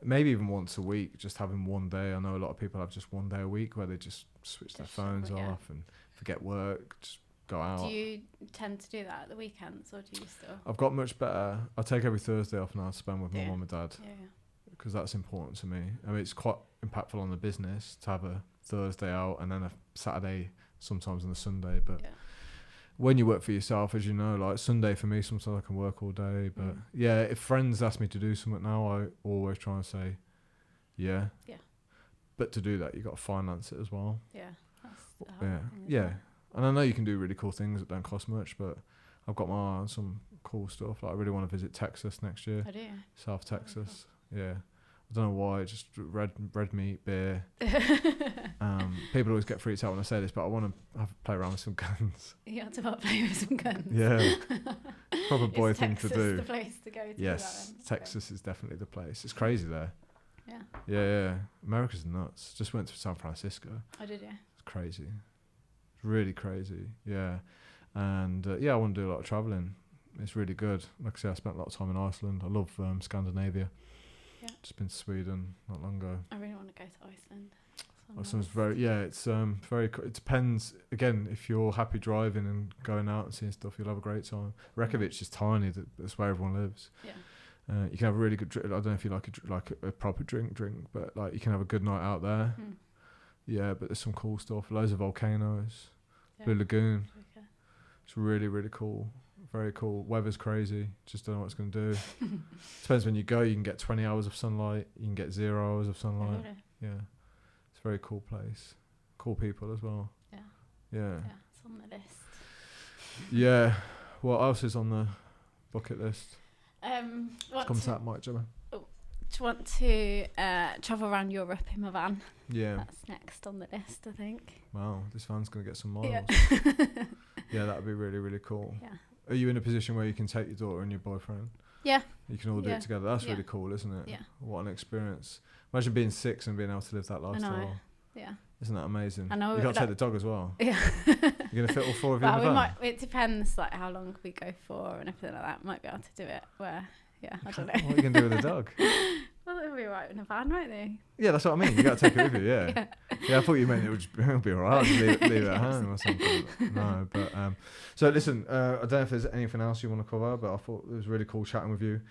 maybe even once a week, just having one day. I know a lot of people have just one day a week where they just switch their phones off and forget work, just go out. Do you tend to do that at the weekends, or do you still? I've got much better. I take every Thursday off now to spend with my mum and dad. Yeah. Because that's important to me. I mean, it's quite impactful on the business to have a Thursday out and then a Saturday, sometimes on a Sunday. But when you work for yourself, as you know, like Sunday for me, sometimes I can work all day. But yeah, if friends ask me to do something now, I always try and say, yeah. Yeah. But to do that, you got to finance it as well. Yeah. Yeah. And I know you can do really cool things that don't cost much, but I've got my eye on some cool stuff. Like I really want to visit Texas next year. I do. South Texas. Yeah. I don't know why, just red meat, beer. People always get freaked out when I say this, but I want to play around with some guns. You have to play with some guns. Yeah. Proper boy thing to do. Is Texas the place to go to? Yes, Texas is definitely the place. It's crazy there. Yeah. Yeah. America's nuts. Just went to San Francisco. I did, yeah. It's crazy. It's really crazy. Yeah. And I want to do a lot of travelling. It's really good. Like I say, I spent a lot of time in Iceland. I love Scandinavia. Yeah. Just been to Sweden not long ago. I really want to go to Iceland. Iceland's it's very it depends, again, if you're happy driving and going out and seeing stuff, you'll have a great time. Reykjavik is tiny, that's where everyone lives. Yeah. You can have a really good drink. I don't know if you like a proper drink, but like you can have a good night out there. Yeah, but there's some cool stuff, loads of volcanoes. Blue Lagoon. Okay. It's really, really cool. Very cool. Weather's crazy. Just don't know what it's going to do. Depends when you go. You can get 20 hours of sunlight. You can get 0 hours of sunlight. Really? Yeah. It's a very cool place. Cool people as well. Yeah. Yeah. It's on the list. Yeah. What else is on the bucket list? Come to that mic, Gemma. Do you want to travel around Europe in my van? Yeah. That's next on the list, I think. Wow. This van's going to get some miles. Yeah, that would be really, really cool. Yeah. Are you in a position where you can take your daughter and your boyfriend? Yeah. You can all do it together. That's really cool, isn't it? Yeah. What an experience. Imagine being 6 and being able to live that lifestyle. I know. Yeah. Isn't that amazing? I know. You've got to take the dog as well. Yeah. You're going to fit all 4 of you in the van? It depends like how long we go for and everything like that. Might be able to do it where, I don't know. What are you going to do with the dog? Well, it'll be alright in a van, won't they? Yeah, that's what I mean. You got to take it with you, yeah. Yeah, I thought you meant it would be alright. Leave it at home or something. No, but so listen, I don't know if there's anything else you want to cover, but I thought it was really cool chatting with you.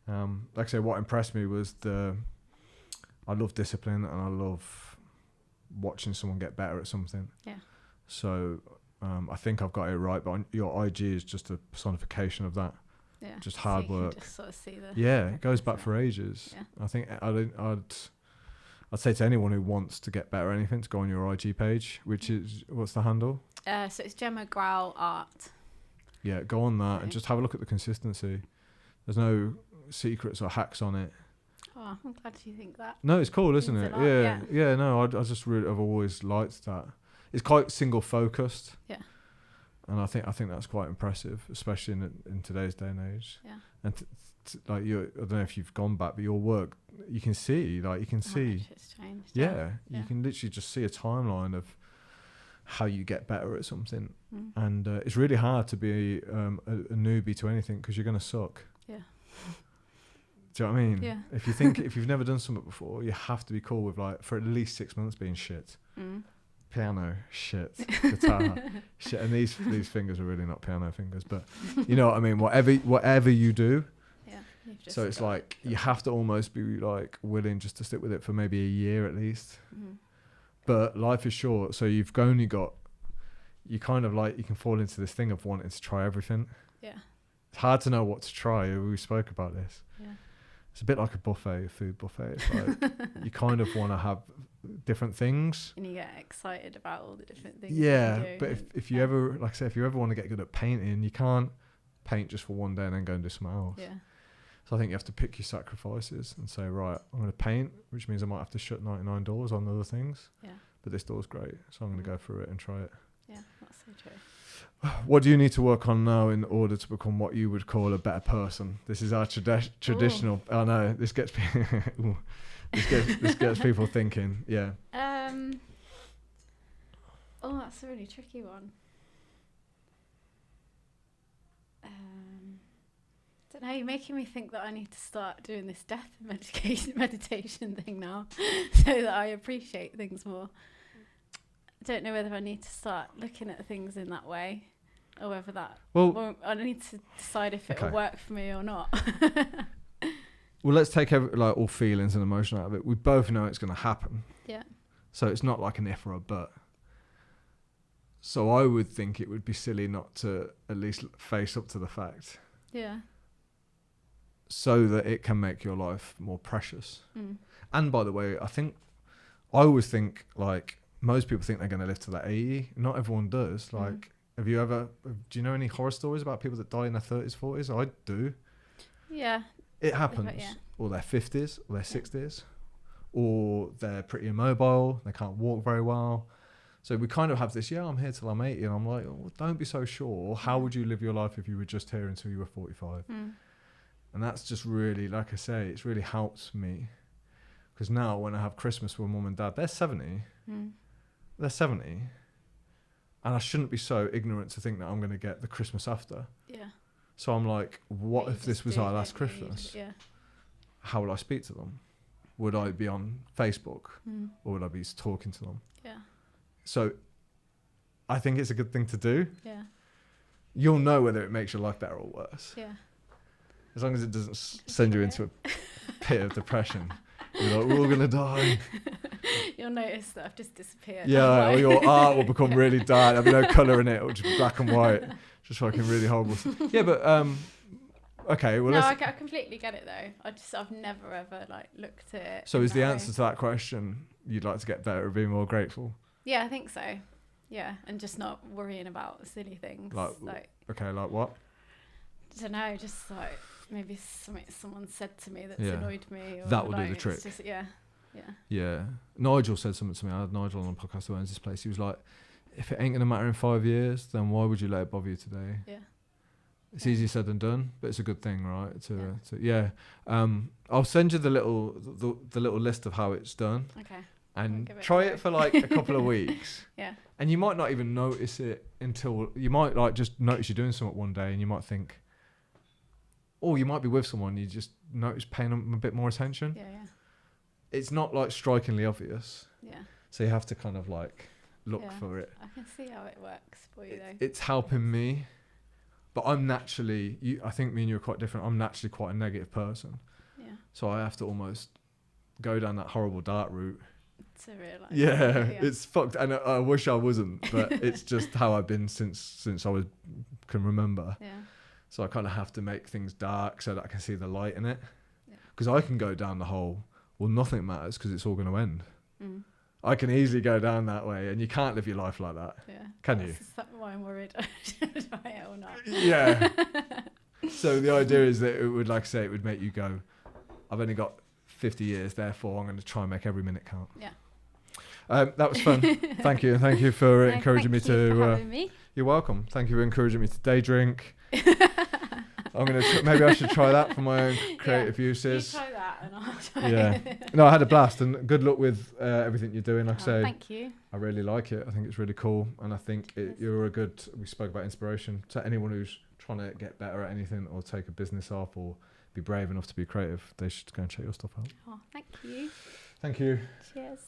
Like I say, what impressed me was I love discipline and I love watching someone get better at something. Yeah. So I think I've got it right, but your IG is just a personification of that. Yeah, just hard so work. Just sort of see it goes back for ages. Yeah. I think I'd say to anyone who wants to get better at anything to go on your IG page, which is, what's the handle? So it's Gemma Grao Art. Yeah, go on that and just have a look at the consistency. There's no secrets or hacks on it. Oh, I'm glad you think that. No, it's cool, isn't it? Yeah. No, I've always liked that. It's quite single focused. Yeah. And I think that's quite impressive, especially in today's day and age. Yeah. And like I don't know if you've gone back, but your work, you can see. It's changed. Yeah. You can literally just see a timeline of how you get better at something, and it's really hard to be a newbie to anything because you're gonna suck. Yeah. Do you know what I mean? Yeah. If you've never done something before, you have to be cool with for at least 6 months being shit. Piano, shit, guitar, shit, and these fingers are really not piano fingers, but you know what I mean. Whatever you do, so it's like you have to almost be willing just to stick with it for maybe a year at least. But life is short, so you kind of you can fall into this thing of wanting to try everything. Yeah, it's hard to know what to try. We spoke about this. Yeah. It's a bit like a food buffet. It's like you kind of want to have different things. And you get excited about all the different things. Yeah, but if you ever, like I say, if you ever want to get good at painting, you can't paint just for one day and then go and do something else. Yeah. So I think you have to pick your sacrifices and say, right, I'm going to paint, which means I might have to shut 99 doors on other things. Yeah. But this door's great, so I'm going to go through it and try it. Yeah, that's so true. What do you need to work on now in order to become what you would call a better person? This is our traditional. Oh no, this gets this gets people thinking. Yeah. Oh, that's a really tricky one. Don't know, you're making me think that I need to start doing this death meditation thing now so that I appreciate things more. I don't know whether I need to start looking at things in that way or whether that... Well, I need to decide if it will work for me or not. Well, let's take all feelings and emotion out of it. We both know it's going to happen. Yeah. So it's not like an if or a but. So I would think it would be silly not to at least face up to the fact. Yeah. So that it can make your life more precious. And by the way, I always think like most people think they're going to live to that 80. Not everyone does. Like, do you know any horror stories about people that die in their 30s, 40s? I do. Yeah. It happens. Or their 50s, or their 60s, or they're pretty immobile, they can't walk very well. So we kind of have this, I'm here till I'm 80, and I'm like, don't be so sure. How would you live your life if you were just here until you were 45? And that's just really, like I say, it's really helped me. Because now when I have Christmas with Mum and Dad, they're 70. They're 70. And I shouldn't be so ignorant to think that I'm going to get the Christmas after. Yeah. So I'm like, what if this was our last Christmas? Yeah. How would I speak to them? Would I be on Facebook? Or would I be talking to them? Yeah. So I think it's a good thing to do. Yeah. You'll know whether it makes your life better or worse. Yeah. As long as it doesn't send you into a pit of depression. You're like, we're all going to die. You'll notice that I've just disappeared. Yeah, or your art will become really dark. There'll be no colour in it. It'll just be black and white. Just fucking really horrible. Yeah, but, okay. Well, no, I completely get it though. I've never ever looked at it. So is the answer to that question, you'd like to get better at being more grateful? Yeah, I think so. Yeah, and just not worrying about silly things. Okay, like what? I don't know, just maybe something someone said to me that's annoyed me. Or that will do the trick. Just, yeah. Nigel said something to me. I had Nigel on a podcast who owns this place. He was like, if it ain't going to matter in 5 years, then why would you let it bother you today? Yeah. It's easier said than done, but it's a good thing, right? I'll send you the little list of how it's done. Okay. And try it for a couple of weeks. Yeah. And you might not even notice it until you might just notice you're doing something one day and you might think, or you might be with someone, you just notice paying them a bit more attention. Yeah. It's not strikingly obvious. Yeah. So you have to kind of look for it. I can see how it works for you though. It's helping me, but I'm naturally, I think me and you are quite different. I'm naturally quite a negative person. Yeah. So I have to almost go down that horrible dark route. To realise. Yeah, it's fucked, and I wish I wasn't, but it's just how I've been since I can remember. Yeah. So I kind of have to make things dark so that I can see the light in it. Because I can go down the hole. Well, nothing matters because it's all going to end. I can easily go down that way, and you can't live your life like that. Yeah. Can you? That's why I'm worried. Should I try it or not? Yeah. So the idea is that it would, it would make you go, I've only got 50 years, therefore I'm going to try and make every minute count. Yeah. That was fun. Thank you. Thank you for encouraging me to... for having me. You're welcome. Thank you for encouraging me to day drink. I'm going to... maybe I should try that for my own creative uses. You try that and I'll try it. No, I had a blast, and good luck with everything you're doing. Like I say, thank you. I really like it. I think it's really cool, and I think you're a good... We spoke about inspiration to anyone who's trying to get better at anything or take a business off or be brave enough to be creative. They should go and check your stuff out. Oh, thank you. Thank you. Cheers.